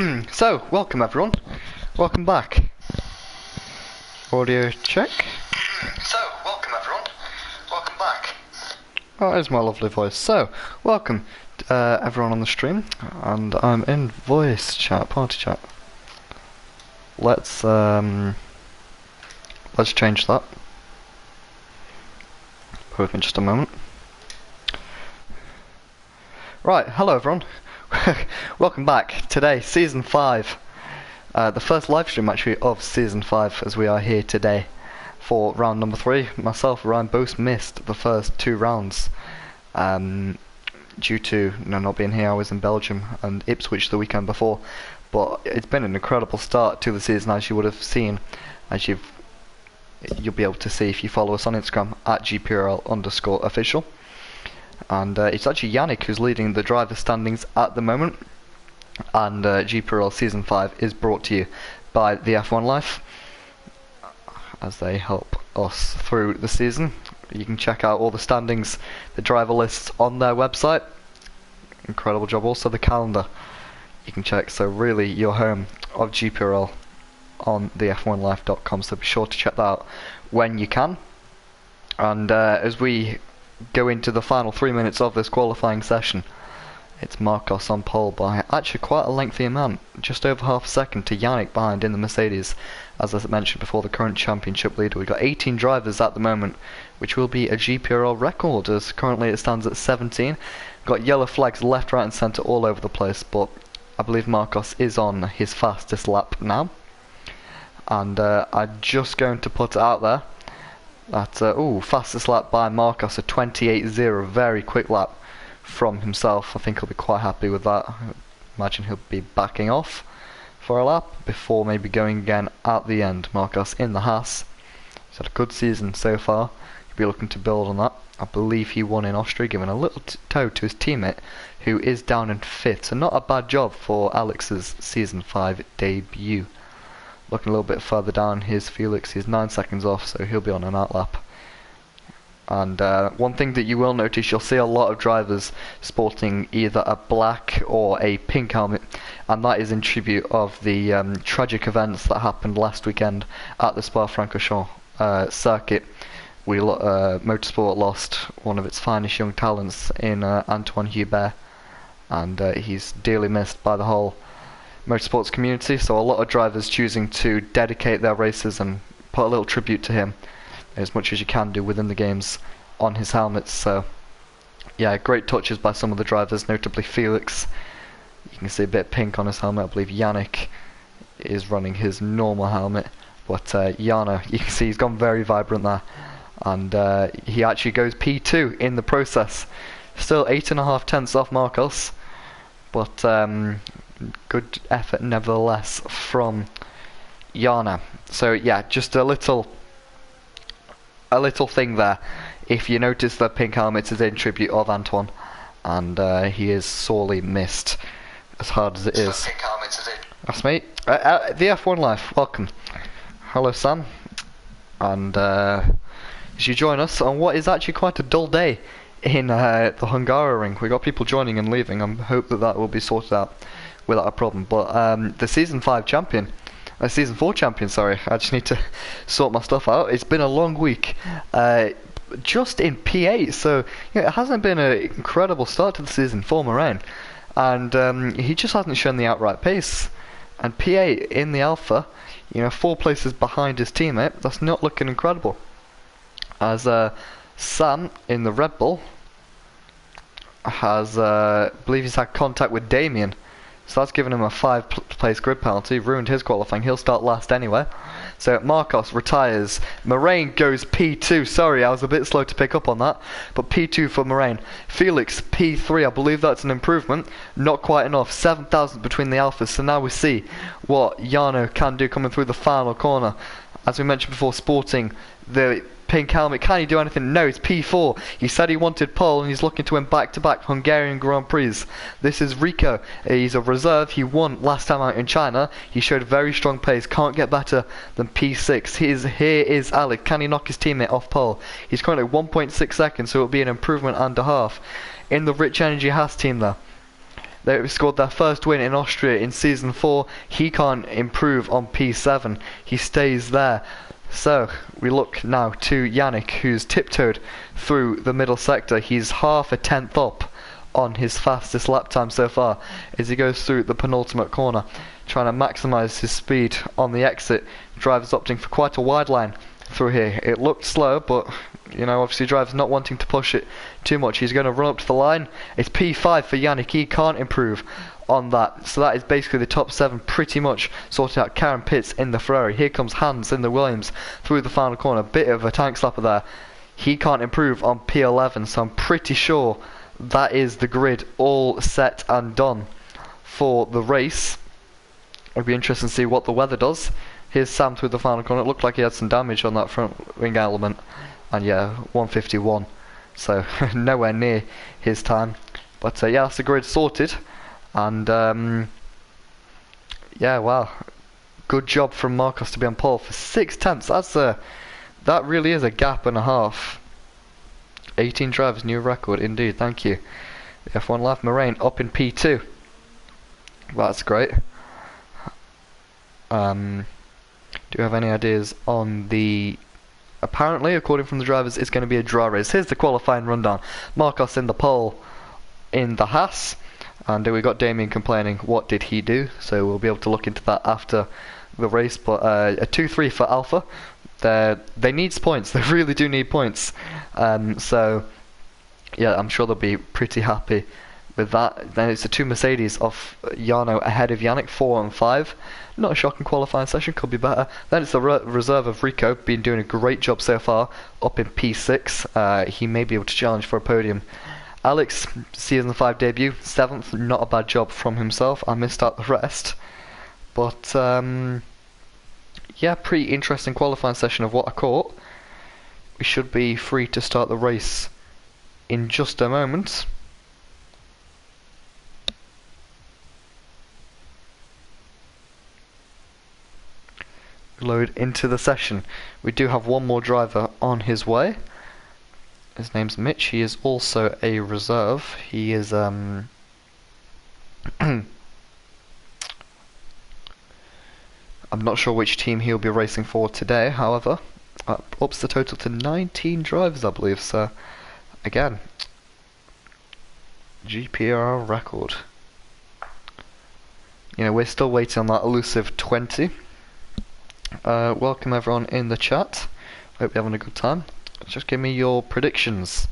So, welcome everyone. Welcome back. Audio check. So, welcome everyone. Welcome back. Oh, there's my lovely voice. So, welcome everyone on the stream, and I'm in voice chat, party chat. Let's change that. Bear with me just a moment. Right, hello everyone. Welcome back. Today, Season 5. The first live stream actually of Season 5, as we are here today for round number 3. Myself and Ryan both missed the first 2 rounds due to not being here. I was in Belgium and Ipswich the weekend before. But it's been an incredible start to the season, as you would have seen, as you'll be able to see if you follow us on Instagram at Gprl_official. And it's actually Yannick who's leading the driver standings at the moment. And Gprl Season 5 is brought to you by the F1 Life, as they help us through the season. You can check out all the standings, the driver lists on their website. Incredible job. Also the calendar you can check. So really, your home of Gprl on the f1life.com. So be sure to check that out when you can. And as we go into the final 3 minutes of this qualifying session, it's Marcos on pole by actually quite a lengthy amount, just over half a second to Yannick behind in the Mercedes. As I mentioned before, the current championship leader. We've got 18 drivers at the moment, which will be a GPRL record, as currently it stands at 17. Got yellow flags left, right and centre all over the place, but I believe Marcos is on his fastest lap now. And I'm just going to put it out there that, fastest lap by Marcos, a 28.0, very quick lap from himself. I think he'll be quite happy with that. I imagine he'll be backing off for a lap before maybe going again at the end. Marcos in the Haas. He's had a good season so far. He'll be looking to build on that. I believe he won in Austria, giving a little toe to his teammate, who is down in 5th. So not a bad job for Alex's Season 5 debut. Looking a little bit further down, here's Felix. He's 9 seconds off, so he'll be on an outlap. And one thing that you will notice, you'll see a lot of drivers sporting either a black or a pink helmet, and that is in tribute of the tragic events that happened last weekend at the Spa-Francorchamps circuit. Motorsport lost one of its finest young talents in Antoine Hubert, and he's dearly missed by the whole motorsports community. So a lot of drivers choosing to dedicate their races and put a little tribute to him, as much as you can do within the games, on his helmets. So yeah, great touches by some of the drivers, notably Felix. You can see a bit of pink on his helmet. I believe Yannick is running his normal helmet, but Jana, you can see he's gone very vibrant there, and he actually goes P2 in the process. Still 8.5 tenths off Marcos, but good effort nevertheless from Jana. So yeah, just a little thing there. If you notice, the pink helmet is in tribute of Antoine, and he is sorely missed, as hard as it is. That's me. The F1 Life, welcome. Hello Sam, and as you join us on what is actually quite a dull day in the Hungary. We got people joining and leaving. I hope that will be sorted out without a problem. But the Season 5 champion, Season 4 champion, sorry, I just need to sort my stuff out. It's been a long week, just in P8, so it hasn't been an incredible start to the season for Moraine, and he just hasn't shown the outright pace. And P8 in the Alpha, 4 places behind his teammate, that's not looking incredible. As Sam in the Red Bull has, I believe he's had contact with Damien. So that's given him a 5-place grid penalty, ruined his qualifying. He'll start last anyway. So Marcos retires. Moraine goes P2. Sorry, I was a bit slow to pick up on that. But P2 for Moraine. Felix P3. I believe that's an improvement. Not quite enough. 7,000 between the Alphas. So now we see what Jarno can do coming through the final corner. As we mentioned before, sporting the pink helmet. Can he do anything? No, it's P4. He said he wanted pole, and he's looking to win back-to-back Hungarian Grand Prix. This is Rico. He's a reserve. He won last time out in China. He showed very strong pace. Can't get better than P6. Here is Alec. Can he knock his teammate off pole? He's currently 1.6 seconds, so it'll be an improvement and a half. In the Rich Energy Haas team there, They scored their first win in Austria in Season 4. He can't improve on P7. He stays there. So, we look now to Yannick, who's tiptoed through the middle sector. He's half a tenth up on his fastest lap time so far as he goes through the penultimate corner, trying to maximise his speed on the exit. Driver's opting for quite a wide line through here. It looked slow, but you know, obviously driver's not wanting to push it too much. He's going to run up to the line. It's P5 for Yannick. He can't improve on that. So that is basically the top 7 pretty much sorted out. Karen Pitts in the Ferrari. Here comes Hans in the Williams through the final corner. Bit of a tank slapper there. He can't improve on P11, so I'm pretty sure that is the grid all set and done for the race. It'll be interesting to see what the weather does. Here's Sam through the final corner. It looked like he had some damage on that front wing element. And yeah, 151. So nowhere near his time. But yeah, that's the grid sorted. And yeah, wow. Good job from Marcos to be on pole for 6 tenths. That really is a gap and a half. 18 drivers, new record indeed, thank you. F1 Live Moraine up in P2. That's great. Do you have any ideas on the... Apparently, according from the drivers, it's going to be a dry race. Here's the qualifying rundown. Marcos in the pole in the Haas. And we got Damien complaining, what did he do? So we'll be able to look into that after the race. But a 2-3 for Alpha. They need points. They really do need points. So yeah, I'm sure they'll be pretty happy with that. Then it's the 2 Mercedes of Jarno ahead of Yannick, 4 and 5. Not a shocking qualifying session, could be better. Then it's the reserve of Rico, been doing a great job so far, up in P6. He may be able to challenge for a podium. Alex, Season 5 debut, 7th, not a bad job from himself. I missed out the rest. But yeah, pretty interesting qualifying session of what I caught. We should be free to start the race in just a moment. Load into the session. We do have one more driver on his way. His name's Mitch. He is also a reserve. He is I'm not sure which team he'll be racing for today, however, ups the total to 19 drivers, I believe, so again, Gprl record. You know, we're still waiting on that elusive 20. Welcome everyone in the chat. Hope you're having a good time. Just give me your predictions.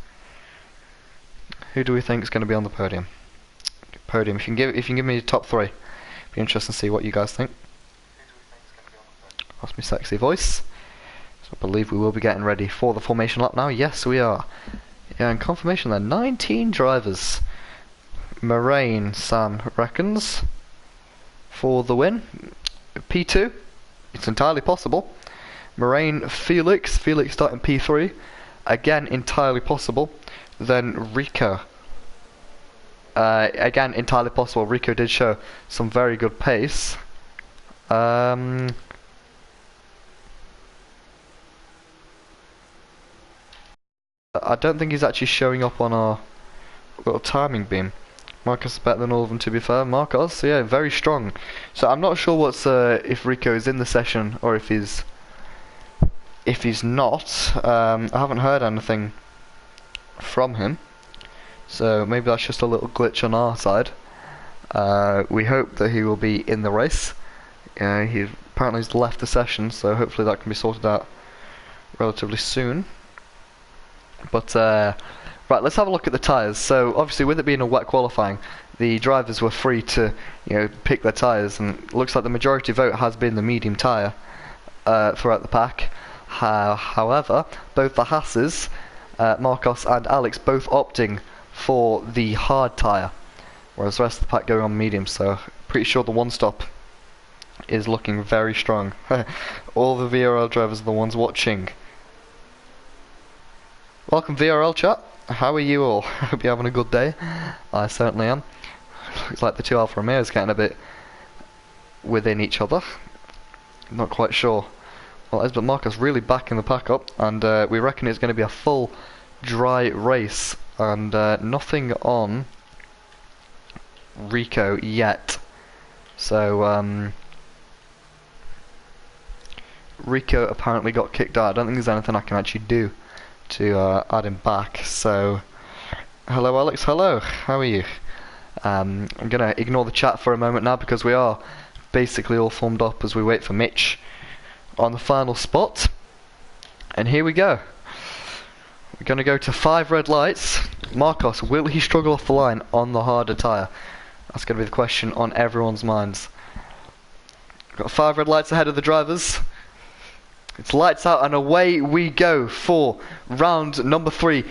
Who do we think is going to be on the podium? Podium. If you can give me your top 3, be interesting to see what you guys think. That's my sexy voice. So I believe we will be getting ready for the formation lap now. Yes, we are. Yeah, and confirmation there. 19 drivers. Moraine, Sam reckons, for the win. P2. It's entirely possible. Moraine, Felix starting P3. Again, entirely possible. Then Rico. Again, entirely possible. Rico did show some very good pace. I don't think he's actually showing up on our little timing beam. Marcos is better than all of them, to be fair. Marcos, yeah, very strong. So I'm not sure what's if Rico is in the session or if he's not. I haven't heard anything from him, so maybe that's just a little glitch on our side. We hope that he will be in the race. He apparently has left the session, so hopefully that can be sorted out relatively soon. But right, let's have a look at the tyres. So obviously, with it being a wet qualifying, the drivers were free to, you know, pick their tyres, and it looks like the majority vote has been the medium tyre throughout the pack. However, both the Hasses, Marcos and Alex, both opting for the hard tyre, whereas the rest of the pack going on medium. So pretty sure the one stop is looking very strong. All the VRL drivers are the ones watching. Welcome VRL chat. How are you all? Hope you're having a good day. I certainly am. Looks like the two Alfa Romeos getting a bit within each other. Not quite sure what it is, but Marcos really backing the pack up, and we reckon it's going to be a full dry race, and nothing on Rico yet. So Rico apparently got kicked out. I don't think there's anything I can actually do to add him back. So hello Alex, hello, how are you? I'm gonna ignore the chat for a moment now because we are basically all formed up as we wait for Mitch on the final spot. And here we go. We're gonna go to 5 red lights. Marcos, will he struggle off the line on the harder tyre? That's gonna be the question on everyone's minds. Got 5 red lights ahead of the drivers. It's lights out and away we go for round number 3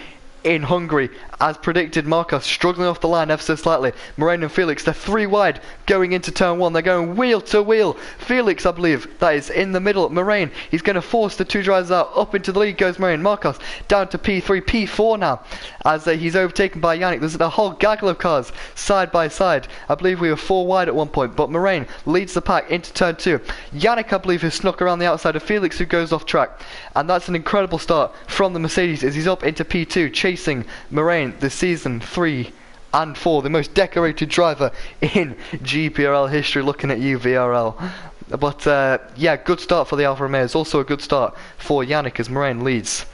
in Hungary. As predicted, Marcos struggling off the line ever so slightly. Moraine and Felix, they're 3 wide going into turn 1. They're going wheel to wheel. Felix, I believe, that is in the middle. Moraine, he's going to force the 2 drivers out. Up into the lead goes Moraine. Marcos down to P3, P4 now as he's overtaken by Yannick. There's a whole gaggle of cars side by side. I believe we were 4 wide at one point, but Moraine leads the pack into turn 2. Yannick, I believe, has snuck around the outside of Felix, who goes off track. And that's an incredible start from the Mercedes as he's up into P2, chasing Moraine, the season 3 and 4, the most decorated driver in Gprl history. Looking at you, VRL. But yeah, good start for the Alfa Romeos. Also a good start for Yannick as Moraine leads.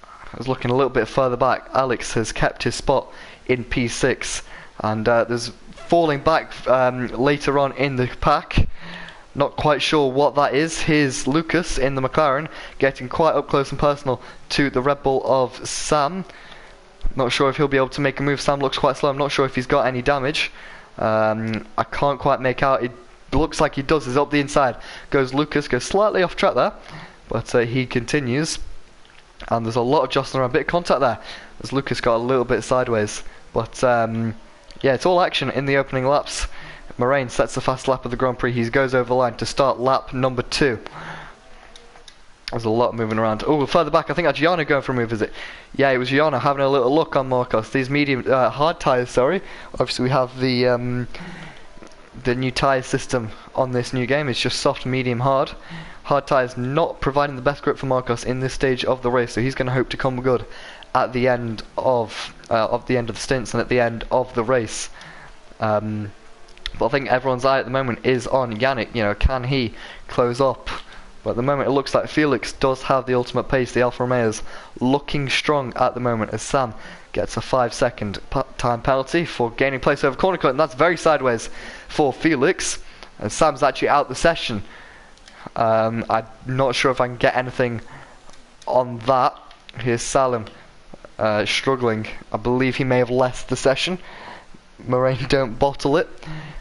I was looking a little bit further back. Alex has kept his spot in P6, and there's falling back later on in the pack. Not quite sure what that is. Here's Lucas in the McLaren getting quite up close and personal to the Red Bull of Sam. Not sure if he'll be able to make a move. Sam looks quite slow. I'm not sure if he's got any damage. I can't quite make out. It looks like he does. He's up the inside. Goes Lucas, goes slightly off track there, but he continues. And there's a lot of jostling around. Bit of contact there as Lucas got a little bit sideways. But yeah, it's all action in the opening laps. Moraine sets the fast lap of the Grand Prix. He goes over the line to start lap number 2. There's a lot moving around. Oh, further back, I think that's Gianna going for a move, is it? Yeah, it was Gianna having a little look on Marcos. These medium, hard tyres, sorry. Obviously we have the new tyre system on this new game. It's just soft, medium, hard. Hard tyres not providing the best grip for Marcos in this stage of the race, so he's going to hope to come good at the end of the stints and at the end of the race. But I think everyone's eye at the moment is on Yannick. You know, can he close up? But at the moment it looks like Felix does have the ultimate pace. The Alfa Romeos looking strong at the moment as Sam gets a 5-second time penalty for gaining place over corner cut, and that's very sideways for Felix. And Sam's actually out the session. I'm not sure if I can get anything on that. Here's Salim struggling. I believe he may have left the session. Moraine, don't bottle it.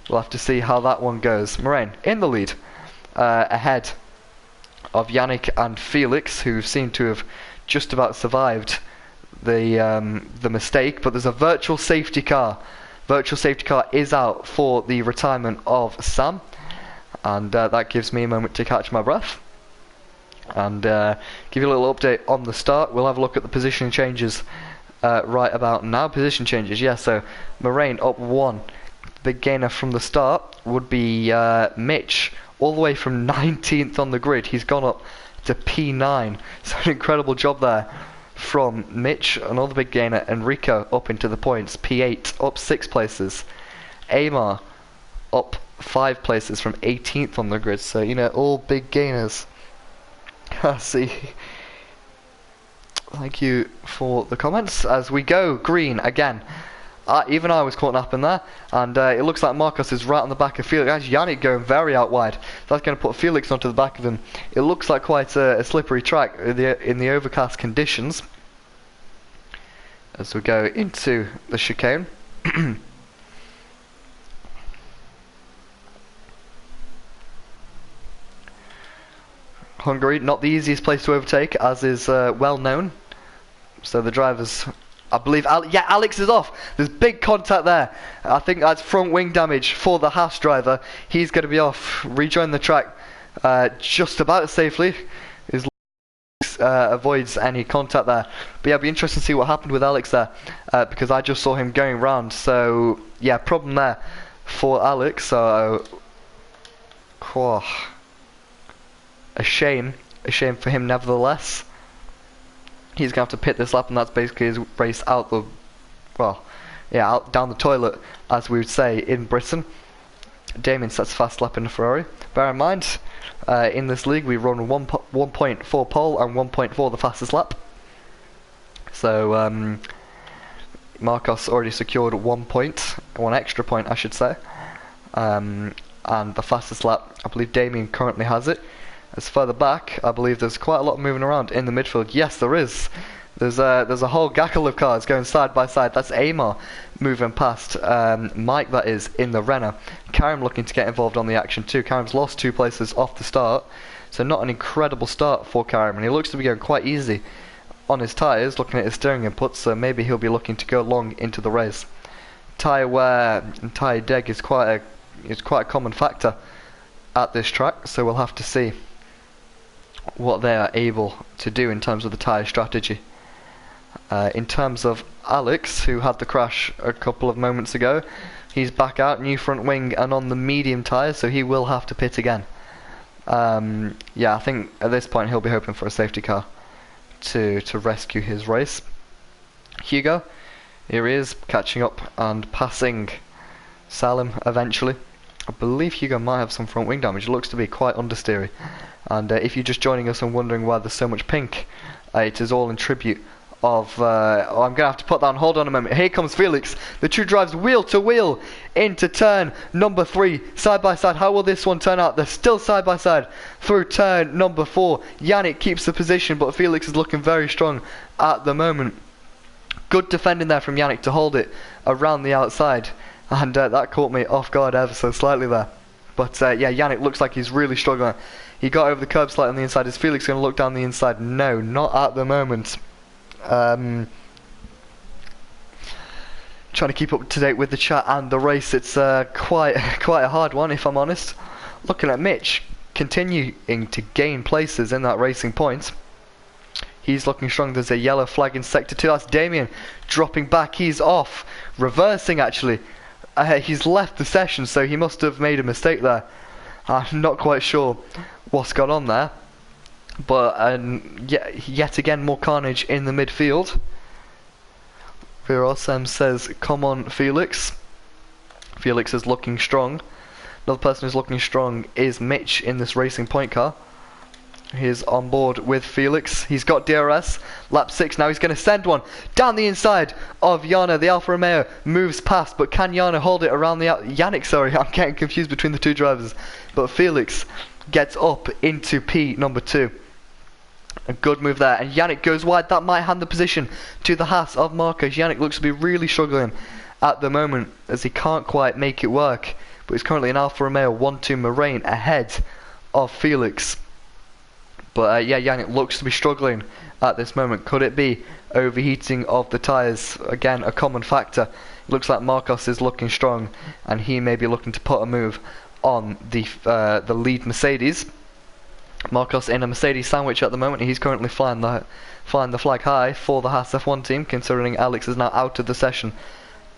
We'll have to see how that one goes. Moraine in the lead, ahead of Yannick and Felix, who seem to have just about survived the mistake. But there's a virtual safety car. Virtual safety car is out for the retirement of Sam, and that gives me a moment to catch my breath and give you a little update on the start. We'll have a look at the position changes right about now. Position changes, yeah. So Moraine up 1. Big gainer from the start would be Mitch, all the way from 19th on the grid. He's gone up to P9. So an incredible job there from Mitch. Another big gainer, Enrico up into the points, P8, up 6 places. Amar up 5 places from 18th on the grid. So, you know, all big gainers. I see. Thank you for the comments. As we go green again. Even I was caught napping there, and it looks like Marcos is right on the back of Felix. Actually, Yannick going very out wide. That's going to put Felix onto the back of him. It looks like quite a slippery track in the overcast conditions. As we go into the chicane. Hungary, not the easiest place to overtake, as is well known. So the drivers, I believe, yeah, Alex is off. There's big contact there. I think that's front wing damage for the Haas driver. He's going to be off, rejoin the track just about safely. His avoids any contact there. But yeah, it'll be interesting to see what happened with Alex there, because I just saw him going round. So yeah, problem there for Alex. So a shame for him nevertheless. He's going to have to pit this lap, and that's basically his race out the, well, yeah, out down the toilet, as we would say in Britain. Damien sets a fast lap in the Ferrari. Bear in mind, in this league we run 1.4 pole and 1.4 the fastest lap. So Marcos already secured 1 point, 1 extra point I should say. And the fastest lap, I believe Damien currently has it. As further back, I believe there's quite a lot moving around in the midfield. Yes, there is. There's a whole gaggle of cars going side by side. That's Amar moving past Mike, that is, in the Renault. Karim looking to get involved on the action too. Karim's lost 2 places off the start, so not an incredible start for Karim, and he looks to be going quite easy on his tyres, looking at his steering inputs, so maybe he'll be looking to go long into the race. Tyre wear and tyre deg is quite a common factor at this track, so we'll have to see what they are able to do in terms of the tyre strategy. In terms of Alex, who had the crash a couple of moments ago, he's back out, new front wing and on the medium tyres, so he will have to pit again. Yeah, I think at this point he'll be hoping for a safety car to rescue his race. Hugo, here he is, catching up and passing Salim eventually. I believe Hugo might have some front wing damage. It looks to be quite understeery. And if you're just joining us and wondering why there's so much pink, it is all in tribute of... oh, I'm going to have to put that on. Hold on a moment. Here comes Felix. The two drives wheel to wheel into turn number 3. Side by side. How will this one turn out? They're still side by side through turn number 4. Yannick keeps the position, but Felix is looking very strong at the moment. Good defending there from Yannick to hold it around the outside. And that caught me off guard ever so slightly there. But yeah, Yannick looks like he's really struggling. He got over the curb slightly on the inside. Is Felix going to look down the inside? No, not at the moment. Trying to keep up to date with the chat and the race. It's quite a hard one, if I'm honest. Looking at Mitch continuing to gain places in that racing point. He's looking strong. There's a yellow flag in sector 2. That's Damien dropping back. He's off, reversing actually. He's left the session, so he must have made a mistake there. I'm not quite sure what's gone on there. But yet again, more carnage in the midfield. Virosem says, come on, Felix. Felix is looking strong. Another person who's looking strong is Mitch in this racing point car. He's on board with Felix. He's got DRS. Lap 6 now. He's going to send one down the inside of Yana. The Alfa Romeo moves past, but can Yana hold it around the Yannick, sorry, I'm getting confused between the two drivers. But Felix gets up into P number 2. A good move there. And Yannick goes wide. That might hand the position to the Haas of Marcos. Yannick looks to be really struggling at the moment as he can't quite make it work. But he's currently an Alfa Romeo 1-2 Marine ahead of Felix. But yeah, Yannick looks to be struggling at this moment. Could it be overheating of the tyres? Again, a common factor. It looks like Marcos is looking strong, and he may be looking to put a move on the lead Mercedes. Marcos in a Mercedes sandwich at the moment. He's currently flying the flag high for the Haas F1 team, considering Alex is now out of the session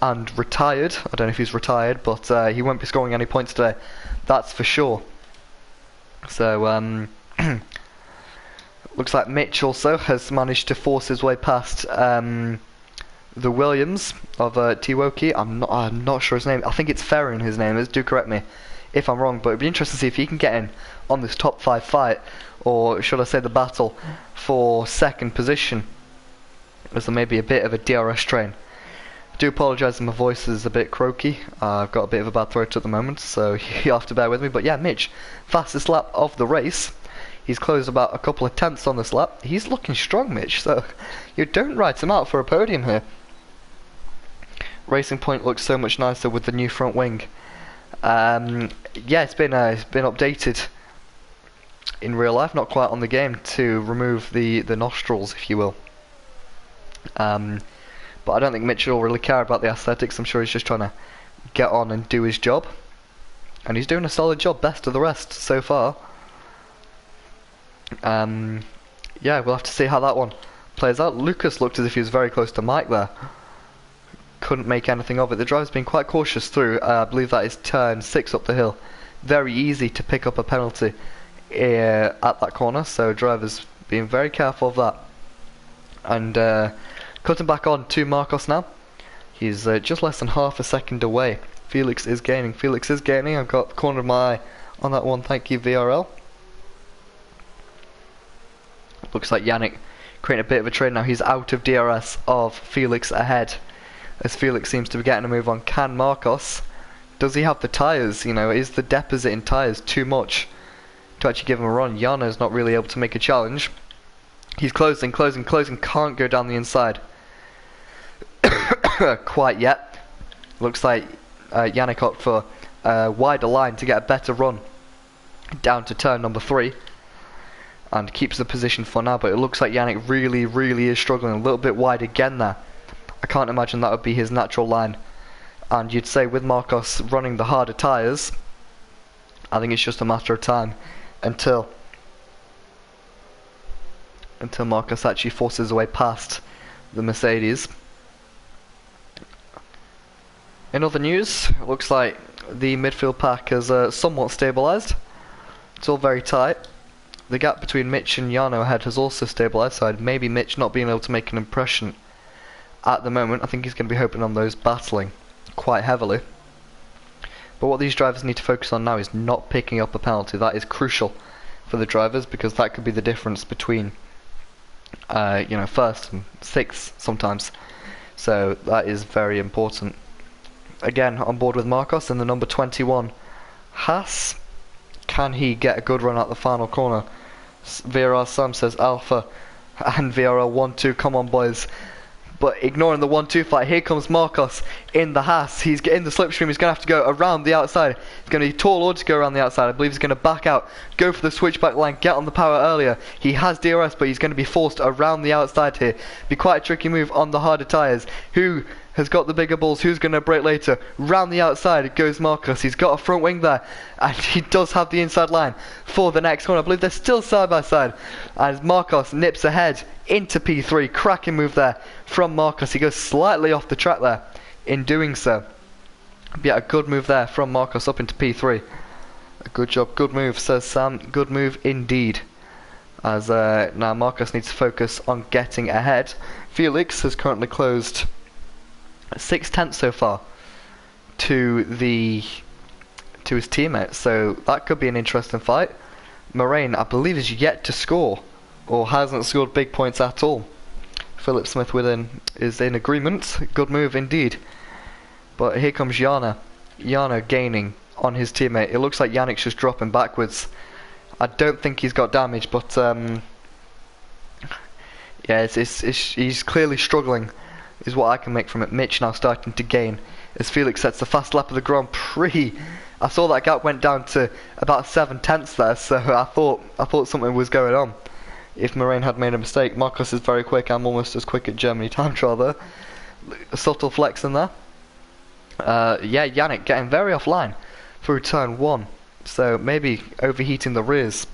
and retired. I don't know if he's retired, but he won't be scoring any points today. That's for sure. So looks like Mitch also has managed to force his way past the Williams of Tiwoki. I'm not sure his name. I think it's Ferrin his name is. Do correct me if I'm wrong, but it'd be interesting to see if he can get in on this top 5 fight, or should I say the battle for second position, as there may be a bit of a DRS train. I do apologise if my voice is a bit croaky. I've got a bit of a bad throat at the moment, so you have to bear with me. But yeah, Mitch, fastest lap of the race. He's closed about a couple of tenths on this lap. He's looking strong, Mitch, so you don't write him out for a podium here. Racing Point looks so much nicer with the new front wing. Yeah, it's been updated in real life, not quite on the game, to remove the nostrils, if you will. But I don't think Mitchell will really care about the aesthetics. I'm sure he's just trying to get on and do his job. And he's doing a solid job, best of the rest so far. Yeah, we'll have to see how that one plays out. Lucas looked as if he was very close to Mike there. Couldn't make anything of it. The driver's been quite cautious through. I believe that is turn 6 up the hill. Very easy to pick up a penalty at that corner, so drivers being very careful of that. And cutting back on to Marcos now. He's just less than half a second away. Felix is gaining. Felix is gaining. I've got the corner of my eye on that one. Thank you, VRL. Looks like Yannick creating a bit of a trade now. He's out of DRS of Felix ahead, as Felix seems to be getting a move on. Can Marcos? Does he have the tyres? You know, is the deposit in tyres too much to actually give him a run? Jana's not really able to make a challenge. He's closing. Can't go down the inside quite yet. Looks like Yannick opted for a wider line to get a better run down to turn number 3. And keeps the position for now, but it looks like Yannick really is struggling a little bit wide again there. I can't imagine that would be his natural line. And you'd say with Marcos running the harder tyres, I think it's just a matter of time until Marcos actually forces his way past the Mercedes. In other news, it looks like the midfield pack has somewhat stabilised. It's all very tight. The gap between Mitch and Jarno ahead has also stabilised, so maybe Mitch not being able to make an impression at the moment. I think he's going to be hoping on those battling quite heavily. But what these drivers need to focus on now is not picking up a penalty. That is crucial for the drivers, because that could be the difference between first and sixth sometimes. So that is very important. Again, on board with Marcos in the number 21 Haas. Can he get a good run at the final corner? VRL Sam says Alpha and VRL 1-2, come on boys. But ignoring the 1-2 fight, here comes Marcos in the Haas. He's getting the slipstream. He's going to have to go around the outside. It's going to be tall order to go around the outside. I believe he's going to back out, go for the switchback line, get on the power earlier. He has DRS, but he's going to be forced around the outside here. Be quite a tricky move on the harder tyres. Who has got the bigger balls? Who's going to brake later? Round the outside goes Marcos. He's got a front wing there, and he does have the inside line for the next corner. I believe they're still side by side, and Marcos nips ahead into P3. Cracking move there from Marcos. He goes slightly off the track there in doing so. But yeah, a good move there from Marcos up into P3. A good job, good move, says Sam. Good move indeed. As now Marcos needs to focus on getting ahead. Felix has currently closed 6/10 so far to his teammate, so that could be an interesting fight. Moraine, I believe, is yet to score, or hasn't scored big points at all. Philip Smith is in agreement. Good move indeed. But here comes Jarno gaining on his teammate. It looks like Yannick's just dropping backwards. I don't think he's got damage, but yeah, he's clearly struggling, is what I can make from it. Mitch now starting to gain as Felix sets the fast lap of the Grand Prix. I saw that gap went down to about 7/10 there, so I thought something was going on if Moraine had made a mistake. Marcos is very quick. I'm almost as quick at Germany time trial there. A subtle flex in there. Yeah, Yannick getting very offline through turn 1, so maybe overheating the rears.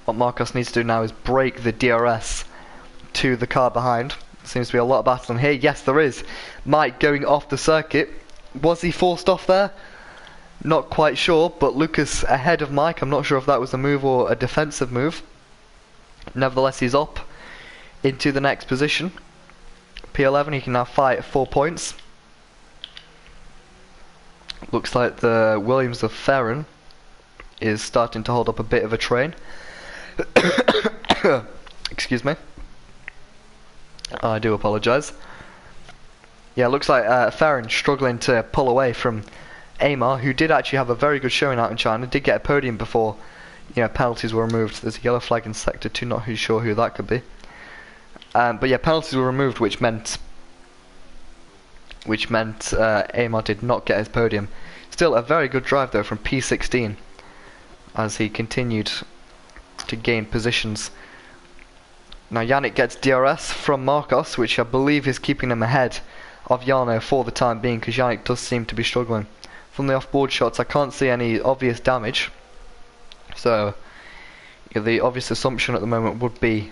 What Marcos needs to do now is break the DRS to the car behind. Seems to be a lot of battling here. Yes, there is. Mike going off the circuit. Was he forced off there? Not quite sure, but Lucas ahead of Mike. I'm not sure if that was a move or a defensive move. Nevertheless, he's up into the next position. P11, he can now fight at 4 points. Looks like the Williams of Ferron is starting to hold up a bit of a train. Excuse me. I do apologise. Yeah, looks like Ferron struggling to pull away from Amar, who did actually have a very good showing out in China. Did get a podium before, penalties were removed. There's a yellow flag in sector 2, not who's sure who that could be. But yeah, penalties were removed, which meant Amar did not get his podium. Still a very good drive though from P16 as he continued to gain positions. Now Yannick gets DRS from Marcos, which I believe is keeping him ahead of Jarno for the time being, because Yannick does seem to be struggling. From the off-board shots, I can't see any obvious damage. So the obvious assumption at the moment would be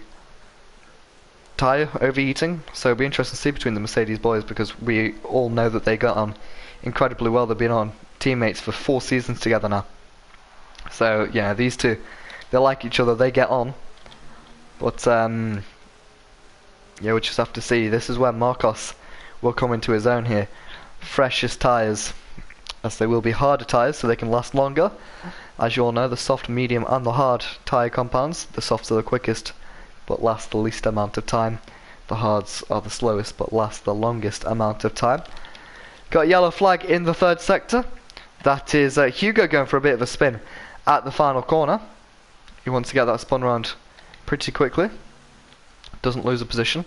tyre overheating. So it'll be interesting to see between the Mercedes boys, because we all know that they got on incredibly well. They've been on teammates for 4 seasons together now. So yeah, these two, they like each other, they get on. But yeah, we'll just have to see. This is where Marcos will come into his own here. Freshest tyres, as they will be harder tyres, so they can last longer. As you all know, the soft, medium and the hard tyre compounds, the softs are the quickest but last the least amount of time. The hards are the slowest but last the longest amount of time. Got a yellow flag in the third sector. That is Hugo going for a bit of a spin at the final corner. He wants to get that spun around pretty quickly. Doesn't lose a position.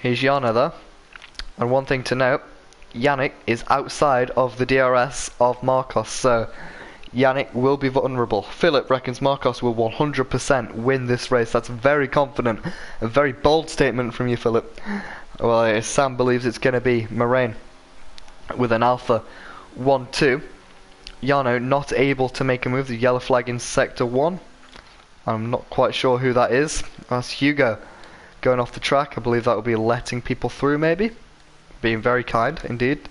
Here's Jana though. And one thing to note, Yannick is outside of the DRS of Marcos, so Yannick will be vulnerable. Philip reckons Marcos will 100% win this race. That's very confident. A very bold statement from you, Philip. Well, Sam believes it's going to be Moraine with an Alpha 1-2. Yano not able to make a move. The yellow flag in sector 1. I'm not quite sure who that is. That's Hugo going off the track. I believe that will be letting people through, maybe. Being very kind, indeed.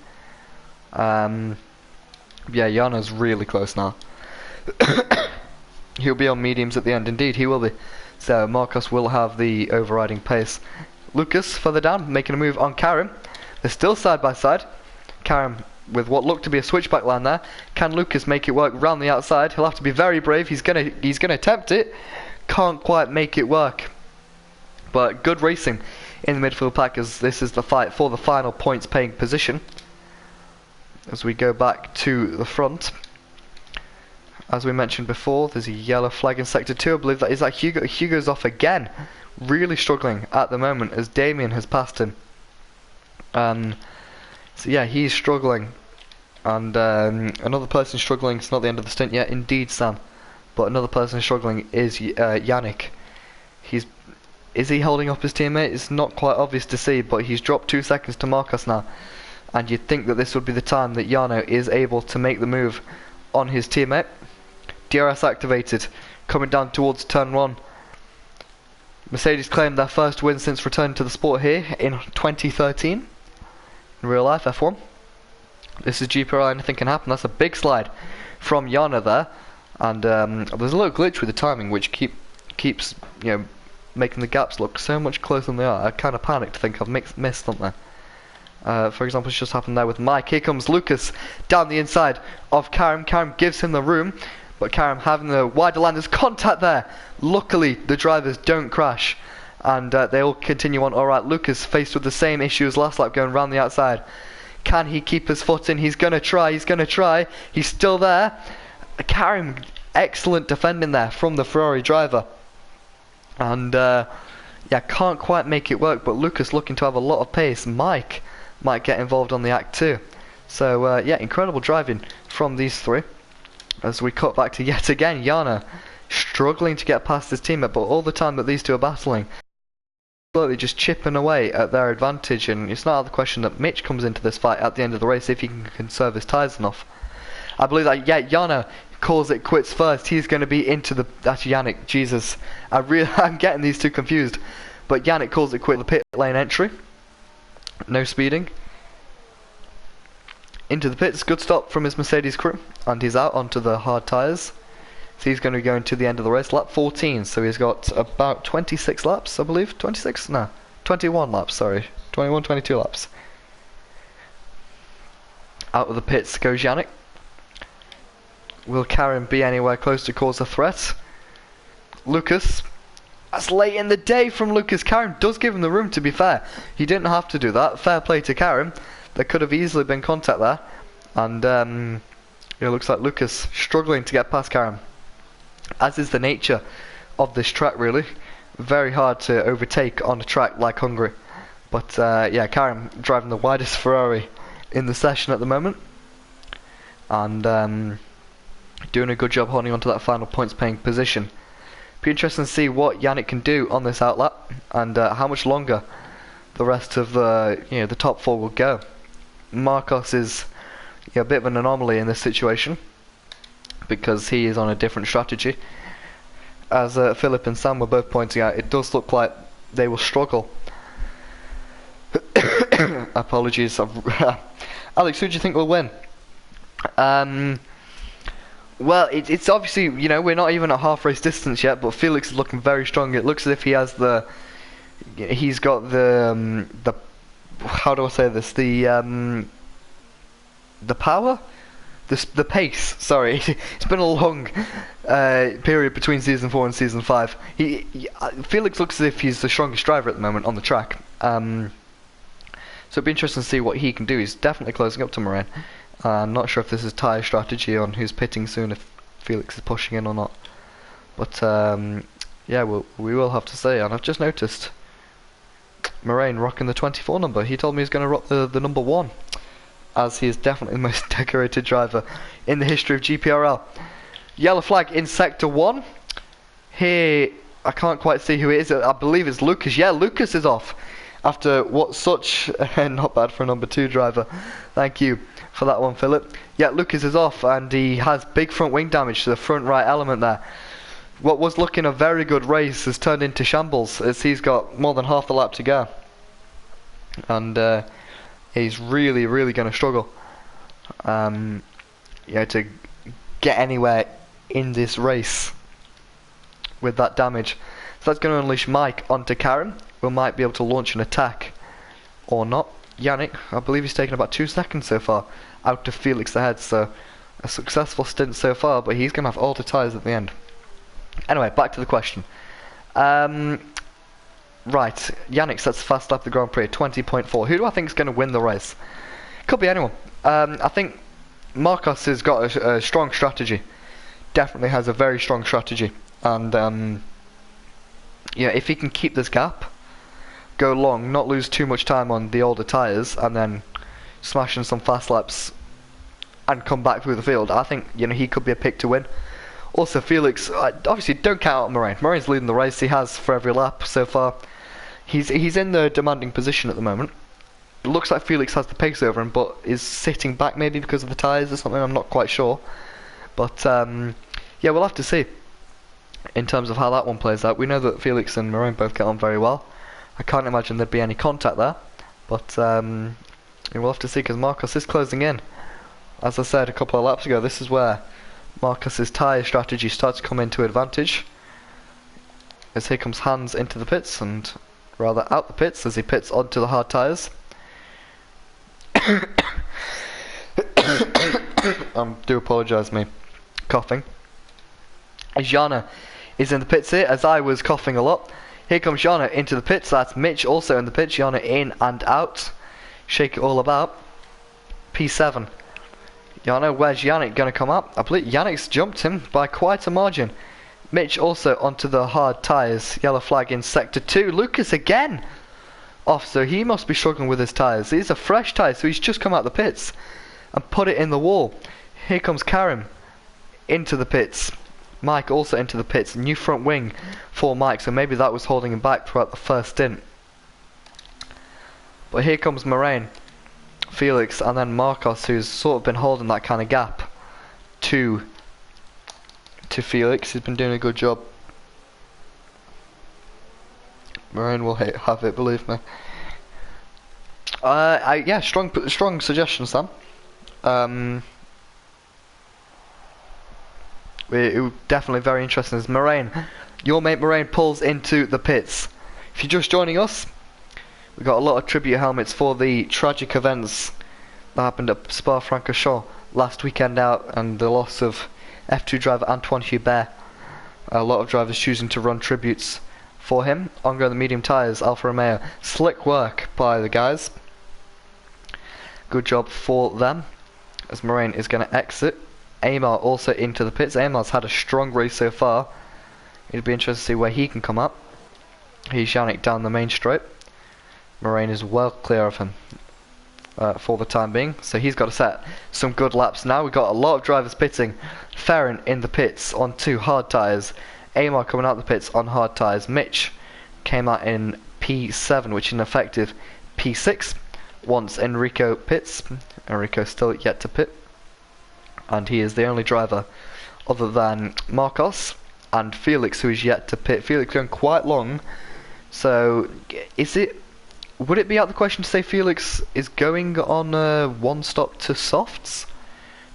Yeah, Yano's really close now. He'll be on mediums at the end. Indeed, he will be. So Marcos will have the overriding pace. Lucas further down, making a move on Karim. They're still side by side. Karim with what looked to be a switchback line there. Can Lucas make it work round the outside? He'll have to be very brave. He's gonna attempt it. Can't quite make it work. But good racing in the midfield pack, as this is the fight for the final points paying position. As we go back to the front, as we mentioned before, there's a yellow flag in sector 2. I believe that is that Hugo. Hugo's off again, really struggling at the moment as Damien has passed him. So yeah, he's struggling, and another person struggling. It's not the end of the stint yet, indeed, Sam. But another person struggling is Yannick. Is he holding up his teammate? It's not quite obvious to see, but he's dropped 2 seconds to Marcos now. And you'd think that this would be the time that Yano is able to make the move on his teammate. DRS activated, coming down towards turn 1. Mercedes claimed their first win since returning to the sport here in 2013. In real life, F1. This is Gprl, anything can happen. That's a big slide from Yano there. And there's a little glitch with the timing, which keeps making the gaps look so much closer than they are. I kind of panicked to think I've missed something. For example, it's just happened there with Mike. Here comes Lucas down the inside of Karim. Karim gives him the room, but Karim having the wider line. There's contact there. Luckily, the drivers don't crash, and they all continue on. Alright, Lucas faced with the same issue as last lap, going round the outside. Can he keep his foot in? He's going to try. He's still there. Karim, excellent defending there from the Ferrari driver. And yeah, can't quite make it work, but Lucas looking to have a lot of pace. Mike might get involved on the act too. So yeah, incredible driving from these three. As we cut back to yet again Yana struggling to get past his teammate, but all the time that these two are battling, slowly just chipping away at their advantage. And it's not out of the question that Mitch comes into this fight at the end of the race if he can conserve his tyres enough. I believe that Yana calls it quits first. He's going to be into the... That's Yannick. Jesus. I'm getting these two confused. But Yannick calls it quit the pit lane entry. No speeding. Into the pits. Good stop from his Mercedes crew. And he's out onto the hard tyres. So he's going to be going to the end of the race. Lap 14. So he's got about 26 laps, I believe. 26? No. 21 laps, sorry. 21, 22 laps. Out of the pits goes Yannick. Will Karim be anywhere close to cause a threat? Lucas. That's late in the day from Lucas. Karim does give him the room, to be fair. He didn't have to do that. Fair play to Karim. There could have easily been contact there. And it looks like Lucas struggling to get past Karim. As is the nature of this track, really. Very hard to overtake on a track like Hungary. But yeah, Karim driving the widest Ferrari in the session at the moment. And doing a good job holding on to that final points paying position. Be interesting to see what Yannick can do on this outlap, and how much longer the rest of the top four will go. Marcos is a bit of an anomaly in this situation because he is on a different strategy. As Philip and Sam were both pointing out, it does look like they will struggle. Apologies. Alex, who do you think will win? Well, it's obviously, we're not even at half race distance yet, but Felix is looking very strong. It looks as if he has the He's got the how do I say this? The power, the pace. Sorry, it's been a long period between season 4 and season 5. Felix looks as if he's the strongest driver at the moment on the track. So it'd be interesting to see what he can do. He's definitely closing up to Moraine. I'm not sure if this is tyre strategy on who's pitting soon, if Felix is pushing in or not. But yeah, we will have to see. And I've just noticed Moraine rocking the 24 number. He told me he's going to rock the number 1, as he is definitely the most decorated driver in the history of Gprl. Yellow flag in sector 1. Here, I can't quite see who it is. I believe it's Lucas. Yeah, Lucas is off after what such not bad for a number 2 driver. Thank you for that one, Philip. Yeah, Lucas is off, and he has big front wing damage to the front right element there. What was looking a very good race has turned into shambles, as he's got more than half the lap to go, and he's really going to struggle to get anywhere in this race with that damage. So that's going to unleash Mike onto Karen, who might be able to launch an attack or not. Yannick, I believe he's taken about 2 seconds so far out of Felix ahead, so a successful stint so far, but he's going to have all the tyres at the end. Anyway, back to the question. Right, Yannick sets the fast lap of the Grand Prix, 20.4. Who do I think is going to win the race? Could be anyone. I think Marcos has got a strong strategy. Definitely has a very strong strategy. And yeah, if he can keep this gap, go long, not lose too much time on the older tyres, and then smash in some fast laps and come back through the field, I think he could be a pick to win. Also, Felix, obviously don't count out Moraine. Moraine's leading the race. He has for every lap so far. He's in the demanding position at the moment. It looks like Felix has the pace over him, but is sitting back maybe because of the tyres or something. I'm not quite sure. But yeah, we'll have to see in terms of how that one plays out. We know that Felix and Moraine both get on very well. I can't imagine there'd be any contact there. But we'll have to see, because Marcos is closing in. As I said a couple of laps ago, this is where Marcus's tyre strategy starts to come into advantage, as here comes Hans into the pits, and rather out the pits, as he pits onto the hard tyres. Do apologise, me coughing. Jana is in the pits here, as I was coughing a lot. Here comes Jana into the pits. That's Mitch also in the pits. Jana in and out. Shake it all about. P7. Jana, where's Yannick going to come up? I believe Yannick's jumped him by quite a margin. Mitch also onto the hard tyres. Yellow flag in sector 2. Lucas again off, so he must be struggling with his tyres. These are fresh tyres, so he's just come out the pits and put it in the wall. Here comes Karim into the pits. Mike also into the pits. New front wing for Mike, so maybe that was holding him back throughout the first stint. But here comes Moraine, Felix, and then Marcos, who's sort of been holding that kind of gap to Felix. He's been doing a good job. Moraine will have it, believe me. Yeah, strong suggestion, Sam. We're definitely very interesting. As Moraine, your mate Moraine, pulls into the pits. If you're just joining us, we got a lot of tribute helmets for the tragic events that happened at Spa-Francorchamps last weekend out, and the loss of F2 driver Antoine Hubert. A lot of drivers choosing to run tributes for him. Ongo the medium tyres, Alfa Romeo. Slick work by the guys. Good job for them. As Moraine is going to exit. Amar also into the pits. Amar's had a strong race so far. It'll be interesting to see where he can come up. He's Yannick down the main straight. Moraine is well clear of him for the time being, so he's got to set some good laps now. We've got a lot of drivers pitting. Farron in the pits on 2 hard tyres. Amar coming out the pits on hard tyres. Mitch came out in P7, which is an effective P6. Once Enrico pits. Enrico still yet to pit, and he is the only driver other than Marcos and Felix who is yet to pit. Felix going quite long, so would it be out of the question to say Felix is going on a 1-stop to softs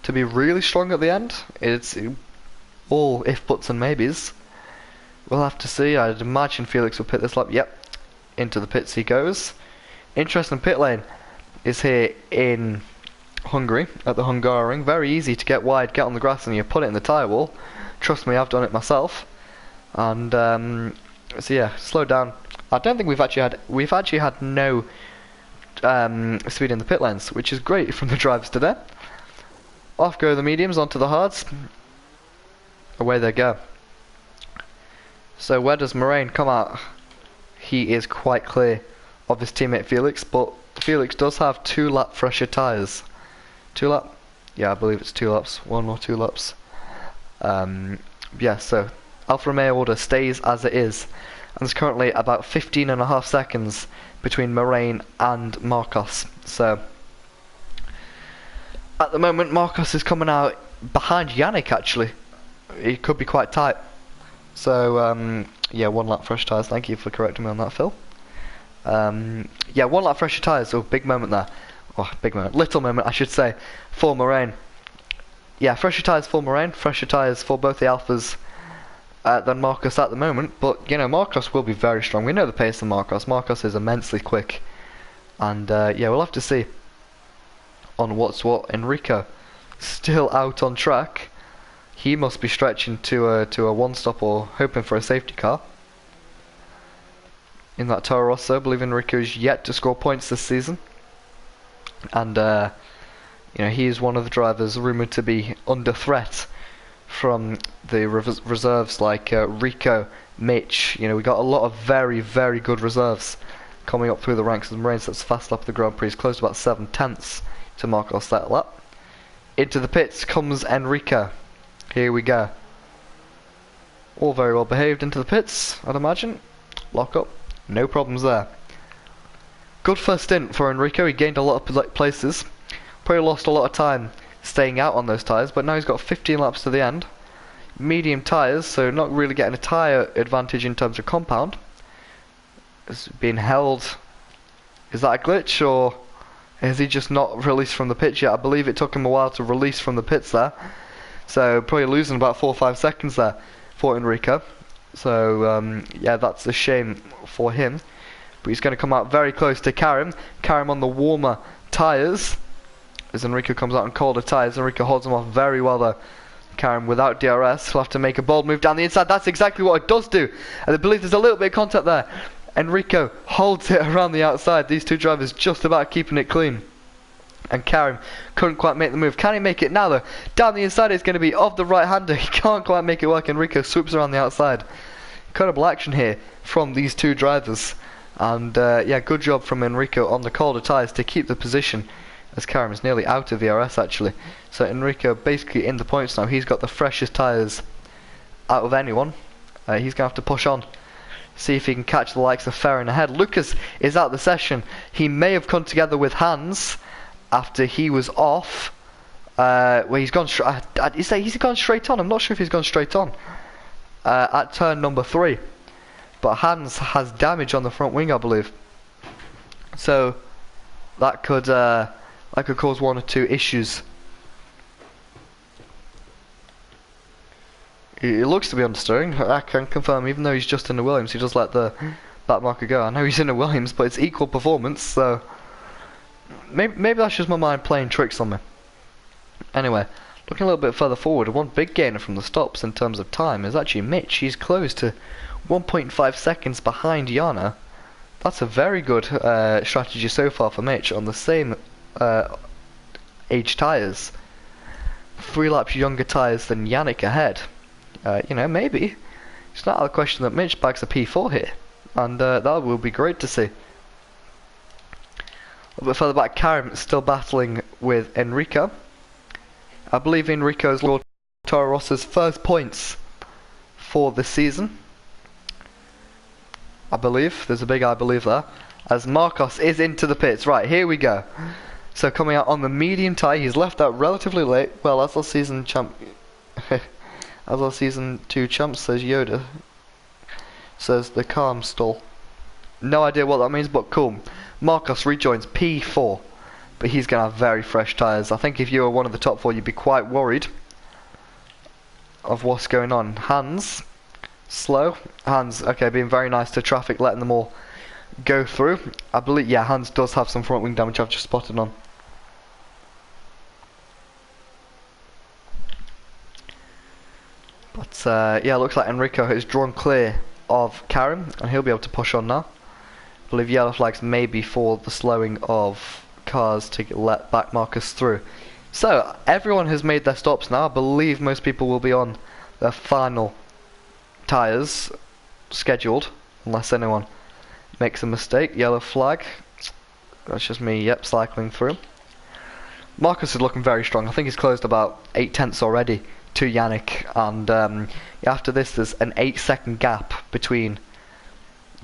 to be really strong at the end? It's all if, buts and maybes. We'll have to see. I'd imagine Felix will pit this lap. Yep, Into the pits he goes. Interesting pit lane is here in Hungary, at the Hungaroring. Very easy to get wide, get on the grass and you put it in the tyre wall. Trust me, I've done it myself. And so yeah, slow down. I don't think we've actually had no speed in the pit lanes, which is great from the drivers today. Off go the mediums onto the hards. Away they go. So where does Moraine come out? He is quite clear of his teammate Felix, but Felix does have 2 lap fresher tyres. 2 lap? Yeah, I believe it's 2 laps. 1 or 2 laps. Yeah, so Alfa Romeo order stays as it is. And there's currently about 15.5 seconds between Moraine and Marcos. So at the moment Marcos is coming out behind Yannick actually. He could be quite tight. So yeah, 1 lap fresh tyres. Thank you for correcting me on that, Phil. Yeah, 1 lap fresher tyres. Oh, big moment there. Oh, big moment. Little moment, I should say, for Moraine. Yeah, fresher tyres for Moraine. Fresher tyres for both the Alphas than Marcos at the moment. But, you know, Marcos will be very strong. We know the pace of Marcos. Marcos is immensely quick. And, yeah, we'll have to see on what's what. Enrico still out on track. He must be stretching to a one-stop or hoping for a safety car. In that Toro Rosso, I believe Enrico is yet to score points this season. And, you know, he is one of the drivers rumoured to be under threat from the reserves like Rico, Mitch. You know, we got a lot of very, very good reserves coming up through the ranks of the Marines. That's fast lap of the Grand Prix. He's close to about 7/10 to Marcos that lap. Into the pits comes Enrico. Here we go. All very well behaved into the pits, I'd imagine. Lock up. No problems there. Good first stint for Enrico. He gained a lot of places. Probably lost a lot of time staying out on those tyres, but now he's got 15 laps to the end. Medium tyres, so not really getting a tyre advantage in terms of compound. It's being held. Is that a glitch, or is he just not released from the pits yet? I believe it took him a while to release from the pits there. So probably losing about 4 or 5 seconds there for Enrico. So yeah, that's a shame for him. But he's going to come out very close to Karim. Karim on the warmer tyres. As Enrico comes out on colder tyres, Enrico holds him off very well though. Karim without DRS, he'll have to make a bold move down the inside. That's exactly what it does do. And I believe there's a little bit of contact there. Enrico holds it around the outside. These two drivers just about keeping it clean. And Karim couldn't quite make the move. Can he make it now though? Down the inside is going to be of the right-hander. He can't quite make it work. Enrico swoops around the outside. Incredible action here from these two drivers. And yeah, good job from Enrico on the colder tyres to keep the position, as Karim is nearly out of VRS actually. So Enrico basically in the points now. He's got the freshest tyres out of anyone. He's going to have to push on. See if he can catch the likes of Ferrin ahead. Lucas is out the session. He may have come together with Hans after he was off. Where he's gone straight. Is he gone straight on? I'm not sure if he's gone straight on at turn number 3. But Hans has damage on the front wing, I believe. So that could cause 1 or 2 issues. It looks to be understeering. I can confirm, even though he's just in a Williams, he does let the back marker go. I know he's in a Williams, but it's equal performance, so maybe that's just my mind playing tricks on me. Anyway, looking a little bit further forward, one big gainer from the stops in terms of time is actually Mitch. He's close to 1.5 seconds behind Jana. That's a very good strategy so far for Mitch on the same age tyres. 3 laps younger tyres than Yannick ahead. You know, maybe it's not out of the question that Mitch bags a P4 here, and that will be great to see. A little bit further back, Karim is still battling with Enrico. I believe Enrico's scored Toro Rosso's first points for this season. I believe, there's a big I believe there, as Marcos is into the pits. Right, here we go. So coming out on the medium tyre, he's left out relatively late. Well, as our season champ, as our season 2 champ, says Yoda, says the calm stall. No idea what that means, but cool. Marcos rejoins P4, but he's going to have very fresh tyres. I think if you were one of the top 4, you'd be quite worried of what's going on. Hans, slow. Hans, okay, being very nice to traffic, letting them all go through. I believe, yeah, Hans does have some front wing damage I've just spotted on. But yeah, looks like Enrico has drawn clear of Karim, and he'll be able to push on now. I believe yellow flags may be for the slowing of cars to let back Marcus through. So everyone has made their stops now. I believe most people will be on their final tyres scheduled, unless anyone makes a mistake. Yellow flag. That's just me, yep, cycling through. Marcus is looking very strong. I think he's closed about 8 tenths already to Yannick, and after this there's an 8-second gap between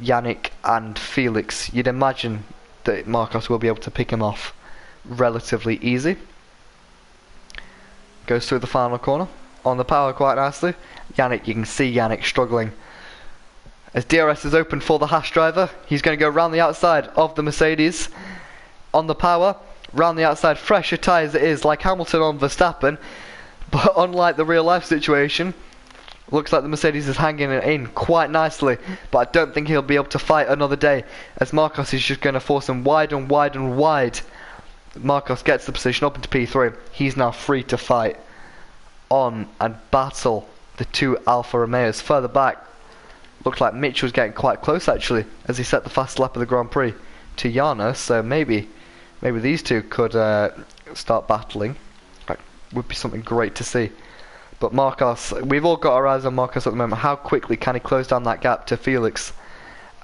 Yannick and Felix. You'd imagine that Marcos will be able to pick him off relatively easy. Goes through the final corner on the power quite nicely. Yannick, you can see Yannick struggling. As DRS is open for the Haas driver, he's going to go round the outside of the Mercedes on the power. Round the outside, fresher tyres it is, like Hamilton on Verstappen. But unlike the real life situation, looks like the Mercedes is hanging it in quite nicely. But I don't think he'll be able to fight another day, as Marcos is just going to force him wide and wide and wide. Marcos gets the position up into P3. He's now free to fight on and battle the two Alfa Romeos. Further back, looked like Mitch was getting quite close actually, as he set the fast lap of the Grand Prix to Jana. So maybe these two could start battling. That would be something great to see. But Marcos, we've all got our eyes on Marcos at the moment. How quickly can he close down that gap to Felix?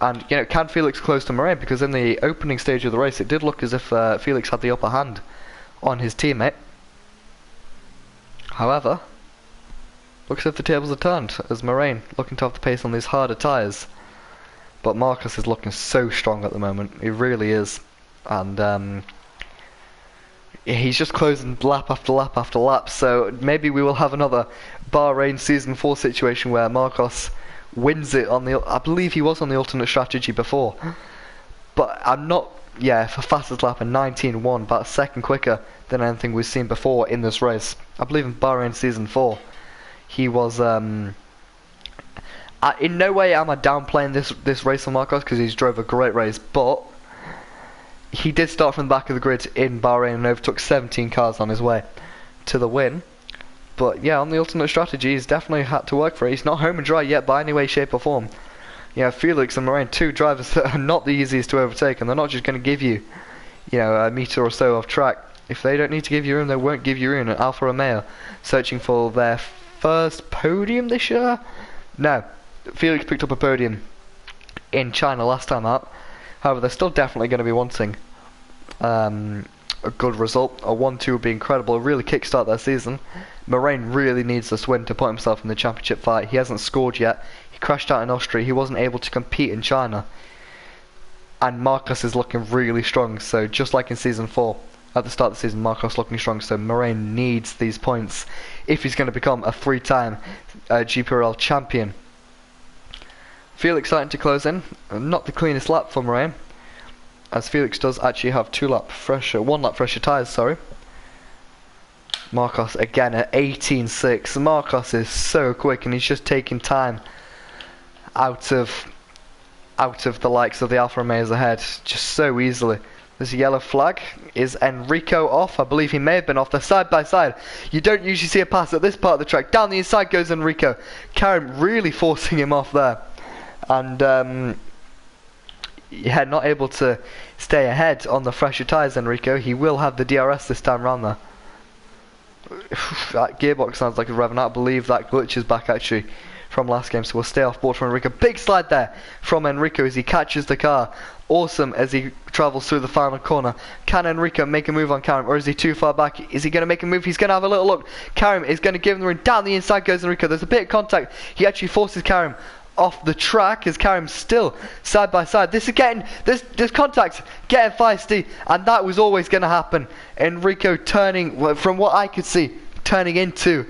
And, you know, can Felix close to Moraine? Because in the opening stage of the race, it did look as if Felix had the upper hand on his teammate. However, looks as if the tables are turned, as Moraine looking to have the pace on these harder tyres. But Marcus is looking so strong at the moment. He really is. And he's just closing lap after lap after lap. So maybe we will have another Bahrain Season 4 situation where Marcos wins it on the... I believe he was on the alternate strategy before. But I'm not... Yeah, for fastest lap in 19.1, about a second quicker than anything we've seen before in this race. I believe in Bahrain Season 4, he was... in no way am I downplaying this race on Marcos, because he's drove a great race, but he did start from the back of the grid in Bahrain and overtook 17 cars on his way to the win. But yeah, on the alternate strategy, he's definitely had to work for it. He's not home and dry yet by any way, shape or form. Yeah, Felix and Moraine, two drivers that are not the easiest to overtake, and they're not just going to give you, you know, a metre or so of track. If they don't need to give you room, they won't give you room. And Alfa Romeo searching for their first podium this year? No, Felix picked up a podium in China last time out. However, they're still definitely going to be wanting a good result. A 1-2 would be incredible, really kickstart their season. Moraine really needs this win to put himself in the championship fight. He hasn't scored yet. He crashed out in Austria. He wasn't able to compete in China. And Marcos is looking really strong. So just like in Season 4, at the start of the season, Marcos looking strong. So Moraine needs these points if he's going to become a 3-time Gprl champion. Felix starting to close in. Not the cleanest lap for Moraine, as Felix does actually have 1 lap fresher tyres, sorry. Marcos again at 18.6. Marcos is so quick, and he's just taking time out of the likes of the Alfa Romeos ahead just so easily. There's a yellow flag. Is Enrico off? I believe he may have been off. They're side by side. You don't usually see a pass at this part of the track. Down the inside goes Enrico. Karim really forcing him off there. And yeah, not able to stay ahead on the fresher tyres, Enrico. He will have the DRS this time round there. That gearbox sounds like it's revving out. I believe that glitch is back actually from last game, so we'll stay off board from Enrico. Big slide there from Enrico as he catches the car. Awesome as he travels through the final corner. Can Enrico make a move on Karim, or is he too far back? Is he going to make a move? He's going to have a little look. Karim is going to give him the ring. Down the inside goes Enrico. There's a bit of contact. He actually forces Karim off the track as Karim's still side by side. This contact getting feisty, and that was always going to happen. Enrico turning, from what I could see, turning into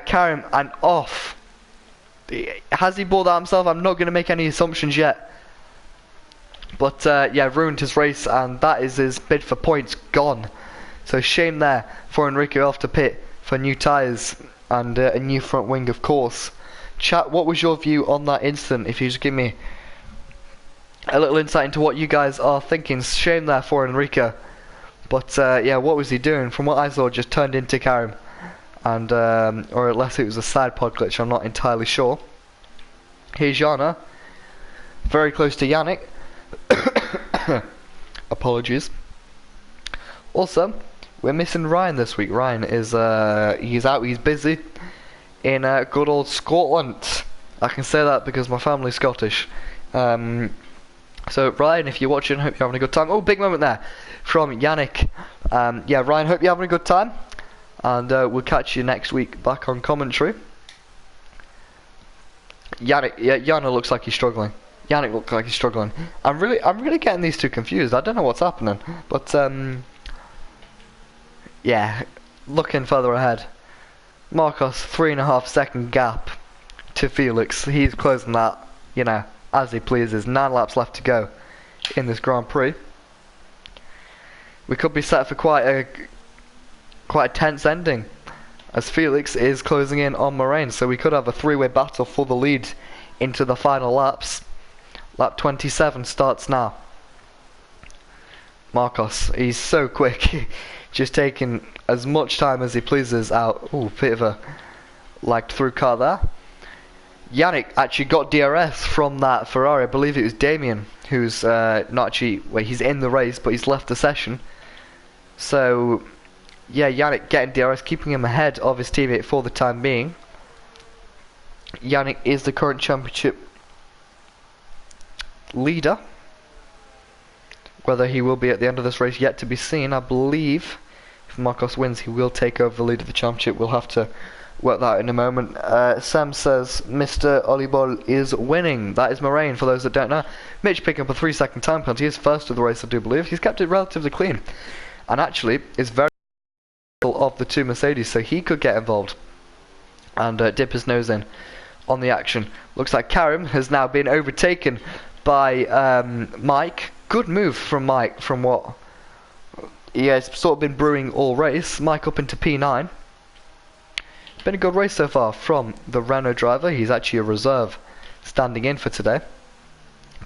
Karim and off. Has he bought that himself? I'm not going to make any assumptions yet. But yeah, ruined his race, and that is his bid for points gone. So shame there for Enrico off to pit for new tyres and a new front wing, of course. Chat, what was your view on that incident? If you just give me a little insight into what you guys are thinking. Shame there for Enrico. But yeah, what was he doing? From what I saw, just turned into Karim. And, or unless it was a side pod glitch, I'm not entirely sure. Here's Jana. Very close to Yannick. Apologies. Also, we're missing Ryan this week. Ryan is, he's out, he's busy in good old Scotland. I can say that because my family's Scottish. So Ryan, if you're watching, hope you're having a good time. Oh, big moment there from Yannick. Yeah, Ryan, hope you're having a good time. And we'll catch you next week back on commentary. Yannick, yeah, Yana looks like he's struggling. Yannick looks like he's struggling. I'm really getting these two confused. I don't know what's happening, but yeah, looking further ahead. Marcos 3.5 second gap to Felix. He's closing that, you know, as he pleases. 9 laps left to go in this Grand Prix. We could be set for quite a tense ending, as Felix is closing in on Moraine, so we could have a 3-way battle for the lead into the final laps. Lap 27 starts now. Marcos, he's so quick, just taking as much time as he pleases out. Ooh, bit of a lagged through car there. Yannick actually got DRS from that Ferrari. I believe it was Damien, who's not actually, well, he's in the race, but he's left the session. So yeah, Yannick getting DRS, keeping him ahead of his teammate for the time being. Yannick is the current championship leader. Whether he will be at the end of this race, yet to be seen. I believe if Marcos wins, he will take over the lead of the championship. We'll have to work that out in a moment. Sam says Mr. Olibol is winning. That is Moraine, for those that don't know. Mitch picking up a 3-second time penalty. He is first of the race, I do believe. He's kept it relatively clean, and actually is very of the two Mercedes, so he could get involved and dip his nose in on the action. Looks like Karim has now been overtaken by Mike. Good move from Mike, from what he has sort of been brewing all race. Mike up into P9. Been a good race so far from the Renault driver. He's actually a reserve standing in for today.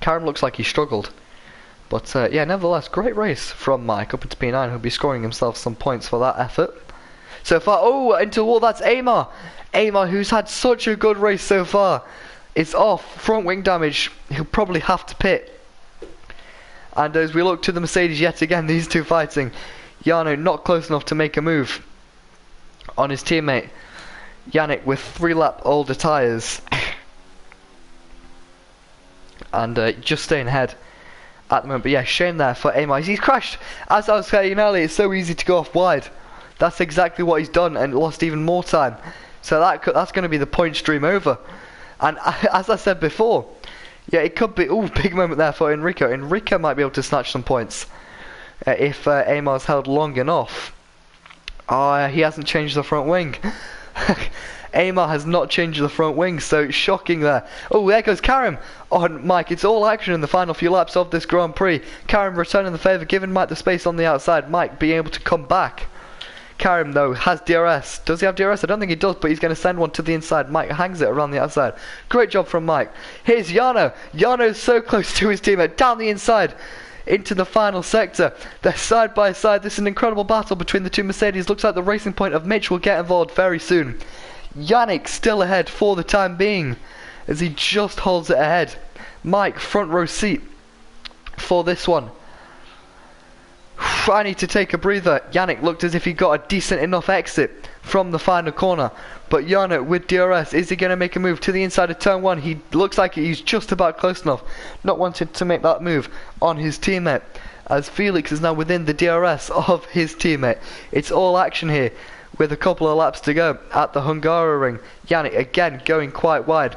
Karim looks like he struggled, but yeah, nevertheless, great race from Mike up into P9. He'll be scoring himself some points for that effort so far. Oh, into wall, that's Amar. Amar, who's had such a good race so far, is off. Front wing damage. He'll probably have to pit. And as we look to the Mercedes yet again, these two fighting. Jarno not close enough to make a move on his teammate. Yannick with 3-lap older tyres. And just staying ahead at the moment. But yeah, shame there for Amar. He's crashed. As I was saying earlier, it's so easy to go off wide. That's exactly what he's done, and lost even more time. So that's going to be the point stream over. And as I said before, yeah, it could be. Oh, big moment there for Enrico. Enrico might be able to snatch some points if Amar's held long enough. Oh, he hasn't changed the front wing. Amar has not changed the front wing, so shocking there. Oh, there goes Karim on Mike. It's all action in the final few laps of this Grand Prix. Karim returning the favour, giving Mike the space on the outside. Mike being able to come back. Karim, though, has DRS. Does he have DRS? I don't think he does, but he's going to send one to the inside. Mike hangs it around the outside. Great job from Mike. Here's Jarno. Jarno's so close to his teammate. Down the inside into the final sector. They're side by side. This is an incredible battle between the two Mercedes. Looks like the racing point of Mitch will get involved very soon. Yannick still ahead for the time being, as he just holds it ahead. Mike, front row seat for this one. I need to take a breather. Yannick looked as if he got a decent enough exit from the final corner, but Yannick with DRS, is he going to make a move to the inside of turn 1? He looks like he's just about close enough, not wanting to make that move on his teammate, as Felix is now within the DRS of his teammate. It's all action here with a couple of laps to go at the Hungaroring. Yannick again going quite wide,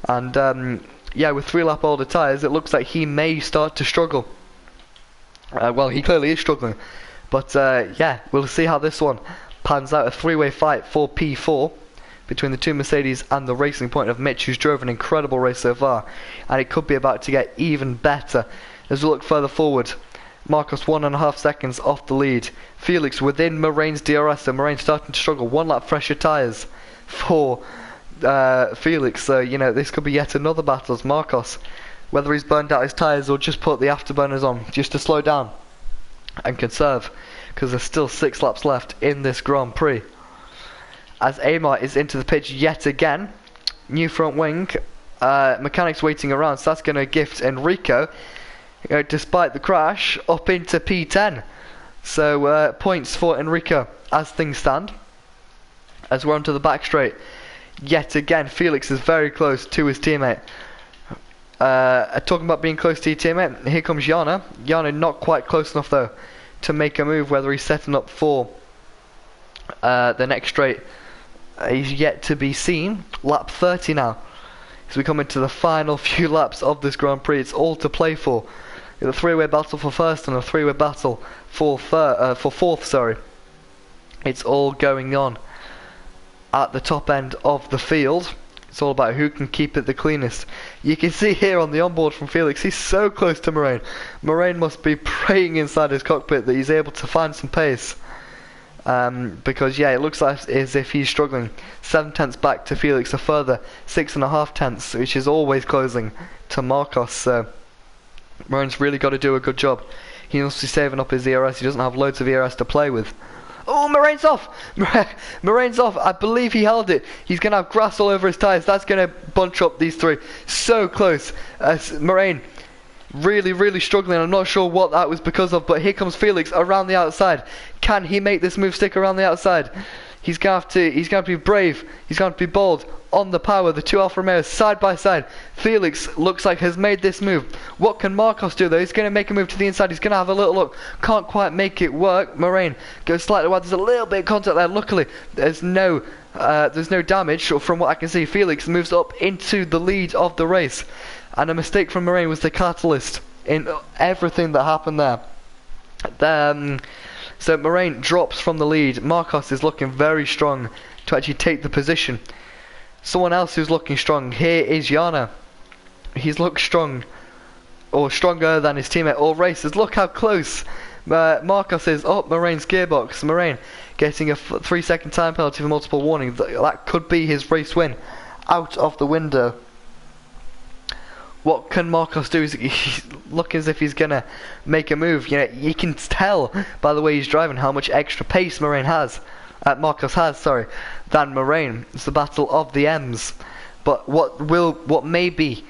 and yeah, with 3-lap older tyres, it looks like he may start to struggle. Well, he clearly is struggling, but yeah, we'll see how this one pans out. A 3-way fight for P4 between the two Mercedes and the racing point of Mitch, who's drove an incredible race so far, and it could be about to get even better as we look further forward. Marcos 1.5 seconds off the lead. Felix within Moraine's DRS, so Moraine starting to struggle. 1 lap fresher tyres for Felix, so you know this could be yet another battle as Marcos whether he's burned out his tyres or just put the afterburners on just to slow down and conserve, because there's still 6 laps left in this Grand Prix. As Amar is into the pitch yet again, new front wing, mechanics waiting around, so that's going to gift Enrico, despite the crash, up into P10. So points for Enrico as things stand. As we're onto the back straight, yet again Felix is very close to his teammate. Talking about being close to your teammate, here comes Jana. Jana not quite close enough though to make a move, whether he's setting up for the next straight. He's yet to be seen. Lap 30 now. As we come into the final few laps of this Grand Prix, it's all to play for. The 3-way battle for first and a 3-way battle for fourth. Sorry, it's all going on at the top end of the field. It's all about who can keep it the cleanest. You can see here on the onboard from Felix, he's so close to Moraine. Moraine must be praying inside his cockpit that he's able to find some pace. Because yeah, it looks like as if he's struggling. 7 tenths back to Felix, a further 6.5 tenths, which is always closing to Marcos. So Moraine's really got to do a good job. He must be saving up his ERS. He doesn't have loads of ERS to play with. Oh, Moraine's off! Moraine's off. I believe he held it. He's going to have grass all over his tyres. That's going to bunch up these 3. So close. Moraine really struggling. I'm not sure what that was because of, but here comes Felix around the outside. Can he make this move stick around the outside? He's going to be brave. He's going to be bold. On the power, the 2 Alfa Romeos side by side. Felix looks like has made this move. What can Marcos do though? He's going to make a move to the inside. He's going to have a little look. Can't quite make it work. Moraine goes slightly wide. There's a little bit of contact there. Luckily, there's no damage from what I can see. Felix moves up into the lead of the race. And a mistake from Moraine was the catalyst in everything that happened there. So Moraine drops from the lead. Marcos is looking very strong to actually take the position. Someone else who's looking strong here is Jana. He's looked strong, or stronger than his teammate all races. Look how close Marcos is up Moraine's gearbox. Moraine getting a 3-second time penalty for multiple warning. That could be his race win out of the window. What can Marcos do? He's looking as if he's going to make a move. You know, you can tell by the way he's driving how much extra pace Marcos has, than Moraine. It's the battle of the M's. But what may be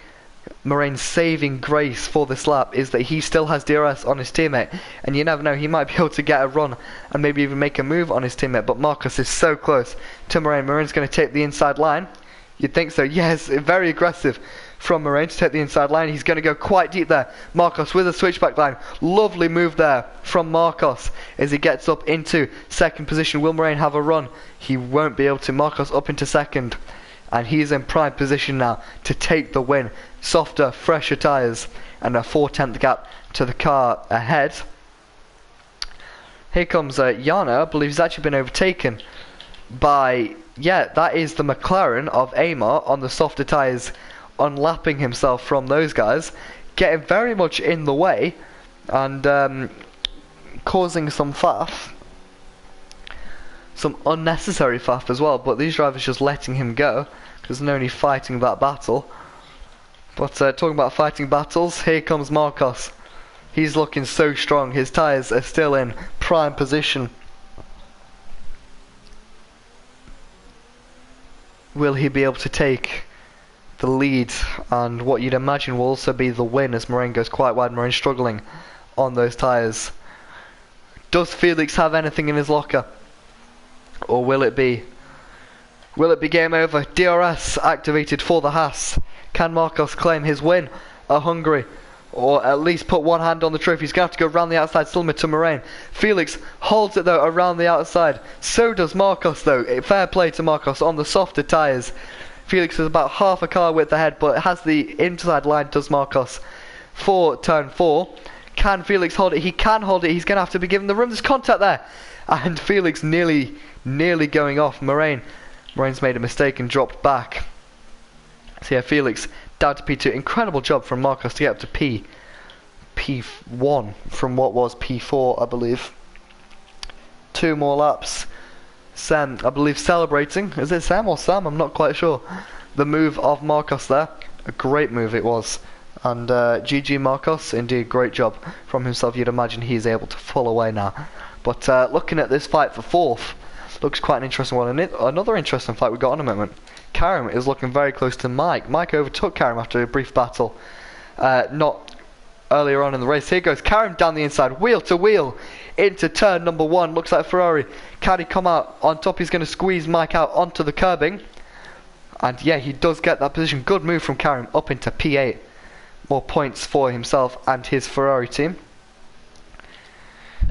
Moraine's saving grace for this lap is that he still has DRS on his teammate, and you never know, he might be able to get a run and maybe even make a move on his teammate. But Marcos is so close to Moraine. Moraine's going to take the inside line. You'd think so. Yes, very aggressive from Moraine to take the inside line. He's going to go quite deep there. Marcos with a switchback line. Lovely move there from Marcos as he gets up into second position. Will Moraine have a run? He won't be able to. Marcos up into second. And he's in prime position now to take the win. Softer, fresher tyres and a 4/10 gap to the car ahead. Here comes Jana. I believe he's actually been overtaken by... Yeah, that is the McLaren of Amar on the softer tyres, unlapping himself from those guys, getting very much in the way and causing some faff, some unnecessary faff as well, but these drivers just letting him go because there's no need fighting that battle. But talking about fighting battles, here comes Marcos. He's looking so strong. His tyres are still in prime position. Will he be able to take the lead and what you'd imagine will also be the win as Moraine goes quite wide? Moraine struggling on those tyres. Does Felix have anything in his locker? Or will it be game over? DRS activated for the Haas. Can Marcos claim his win at Hungary? Or at least put one hand on the trophy? He's going to have to go around the outside, still mid to Moraine. Felix holds it though around the outside. So does Marcos though. Fair play to Marcos on the softer tyres. Felix is about half a car width ahead, but has the inside line, does Marcos, for turn 4. Can Felix hold it? He can hold it. He's going to have to be given the room. There's contact there. And Felix nearly going off. Moraine's made a mistake and dropped back. So yeah, Felix down to P2. Incredible job from Marcos to get up to P1 from what was P4, I believe. 2 more laps. Sam, I believe, celebrating. Is it Sam or Sam? I'm not quite sure. The move of Marcos there. A great move it was. And GG Marcos, indeed, great job from himself. You'd imagine he's able to pull away now. But looking at this fight for fourth, looks quite an interesting one. And another interesting fight we got in a moment. Karim is looking very close to Mike. Mike overtook Karim after a brief battle. Not earlier on in the race. Here goes Karim down the inside, wheel to wheel, into turn number 1. Looks like Ferrari. Can he come out on top? He's going to squeeze Mike out onto the curbing. And yeah, he does get that position. Good move from Karim up into P8. More points for himself and his Ferrari team.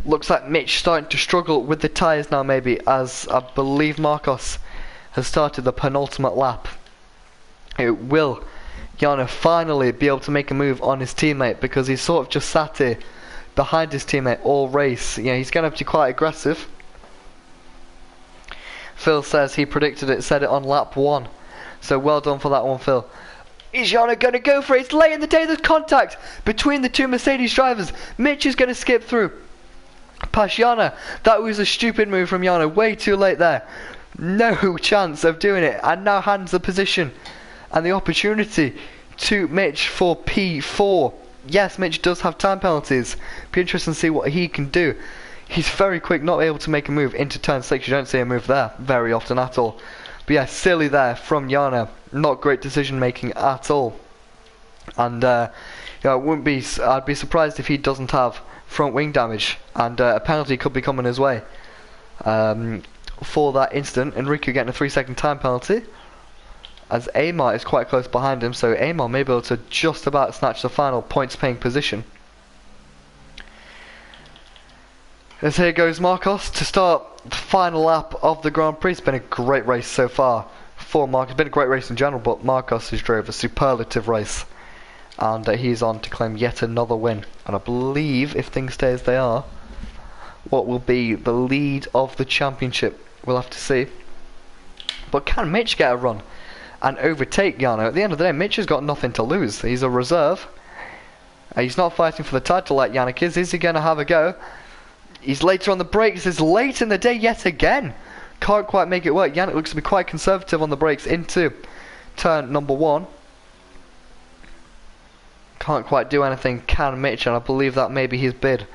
Looks like Mitch starting to struggle with the tyres now, maybe, as I believe Marcos has started the penultimate lap. It will Yana finally be able to make a move on his teammate, because he's sort of just sat here behind his teammate all race. Yeah, he's going to have to be quite aggressive. Phil says he predicted it, said it on lap 1. So well done for that one, Phil. Is Yana going to go for it? It's late in the day. There's contact between the two Mercedes drivers. Mitch is going to skip through past Yana. That was a stupid move from Yana. Way too late there. No chance of doing it. And now hands the position and the opportunity to Mitch for P4. Yes, Mitch does have time penalties. Be interesting to see what he can do. He's very quick, not able to make a move into turn 6. You don't see a move there very often at all. But yeah, silly there from Yana. Not great decision making at all. And I'd be surprised if he doesn't have front wing damage, and a penalty could be coming his way for that incident. Enrico getting a 3-second time penalty, as Amar is quite close behind him, so Amar may be able to just about snatch the final points paying position. As here goes Marcos to start the final lap of the Grand Prix. It's been a great race so far for Marcos. It's been a great race in general, but Marcos has drove a superlative race, and he's on to claim yet another win. And I believe, if things stay as they are, what will be the lead of the championship, we'll have to see. But can Mitch get a run and overtake Jarno? At the end of the day, Mitch has got nothing to lose. He's a reserve. He's not fighting for the title like Yannick is. Is he going to have a go? He's later on the brakes. It's late in the day yet again. Can't quite make it work. Yannick looks to be quite conservative on the brakes into turn number 1. Can't quite do anything, can Mitch, and I believe that may be his bid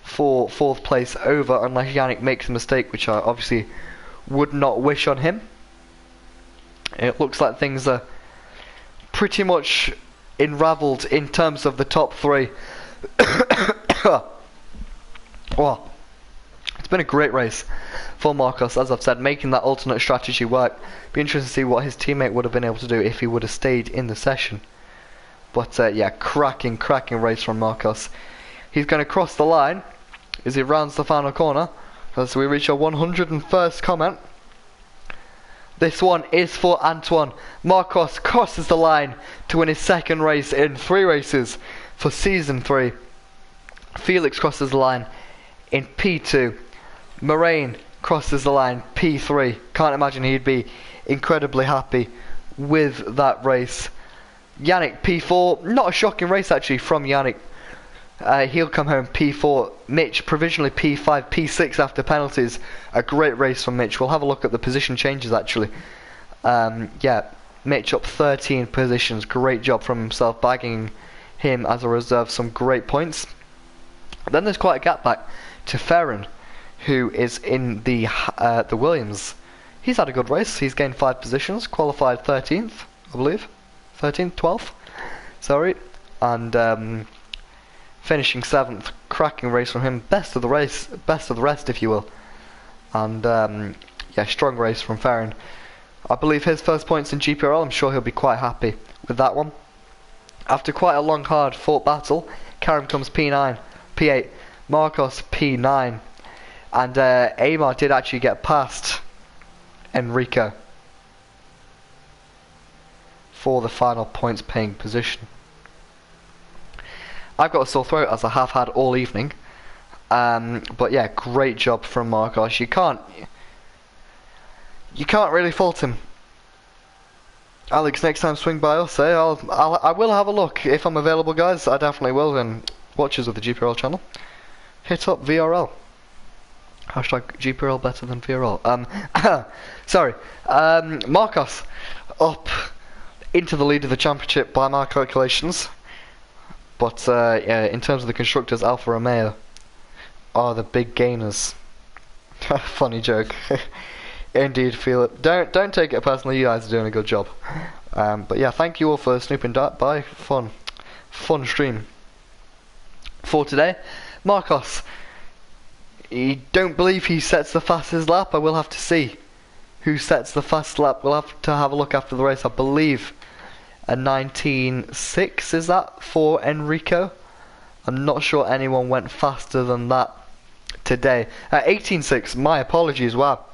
for 4th place over, unless Yannick makes a mistake, which I obviously would not wish on him. It looks like things are pretty much unravelled in terms of the top 3. Well, it's been a great race for Marcos, as I've said, making that alternate strategy work. Be interesting to see what his teammate would have been able to do if he would have stayed in the session. But yeah, cracking race from Marcos. He's going to cross the line as he rounds the final corner, as we reach our 101st comment. This one is for Antoine. Marcos crosses the line to win his 2nd race in 3 races for Season 3. Felix crosses the line in P2. Moraine crosses the line P3. Can't imagine he'd be incredibly happy with that race. Yannick P4, not a shocking race actually from Yannick. He'll come home P4. Mitch provisionally P5, P6 after penalties. A great race from Mitch. We'll have a look at the position changes actually. Yeah, Mitch up 13 positions. Great job from himself, bagging him as a reserve some great points. Then there's quite a gap back to Ferran, who is in the Williams. He's had a good race. He's gained 5 positions, qualified 13th, I believe. 13th, 12th, sorry, and finishing 7th. Cracking race from him. Best of the race, best of the rest, if you will. And yeah, strong race from Ferran. I believe his first points in Gprl. I'm sure he'll be quite happy with that one. After quite a long, hard fought battle, Karim comes P9, P8, Marcos P9, and Amar did actually get past Enrico for the final points paying position. I've got a sore throat, as I have had all evening, but yeah, great job from Marcos. You can't really fault him. Alex, next time swing by us, eh? I will have a look if I'm available, guys. I definitely will. And watchers of the Gprl channel, hit up VRL. Hashtag Gprl better than VRL. Sorry. Marcos up into the lead of the championship by my calculations. But yeah, in terms of the constructors, Alfa Romeo are the big gainers. Funny joke. Indeed, feel it. Don't take it personally. You guys are doing a good job. But yeah, thank you all for snooping by. Fun stream for today. Marcos, I don't believe he sets the fastest lap. I will have to see who sets the fastest lap. We'll have to have a look after the race. I believe a 19.6 is that for Enrico. I'm not sure anyone went faster than that today. 18.6. My apologies. Wow.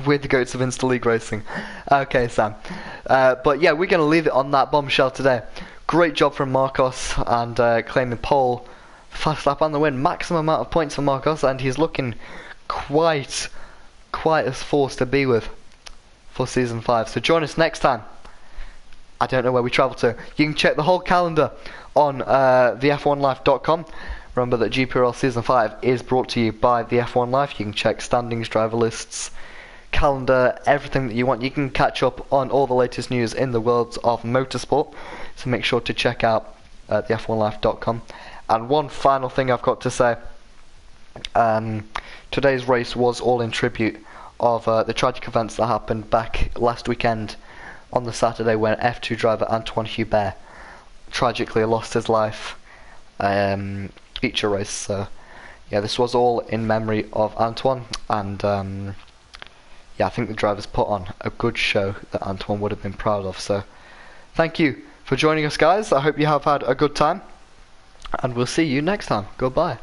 We're the goats of Insta League racing. Okay, Sam. But yeah, we're going to leave it on that bombshell today. Great job from Marcos and claiming pole, fast lap and the win. Maximum amount of points for Marcos, and he's looking quite a force to be with for season 5. So join us next time. I don't know where we travel to. You can check the whole calendar on the F1Life.com. Remember that Gprl season 5 is brought to you by the F1 Life. You can check standings, driver lists, calendar, everything that you want. You can catch up on all the latest news in the world of motorsport, so make sure to check out the F1Life.com. And one final thing I've got to say, today's race was all in tribute of the tragic events that happened back last weekend on the Saturday when F2 driver Antoine Hubert tragically lost his life feature race. So yeah, this was all in memory of Antoine, and yeah, I think the drivers put on a good show that Antoine would have been proud of. So thank you for joining us, guys. I hope you have had a good time, and we'll see you next time. Goodbye.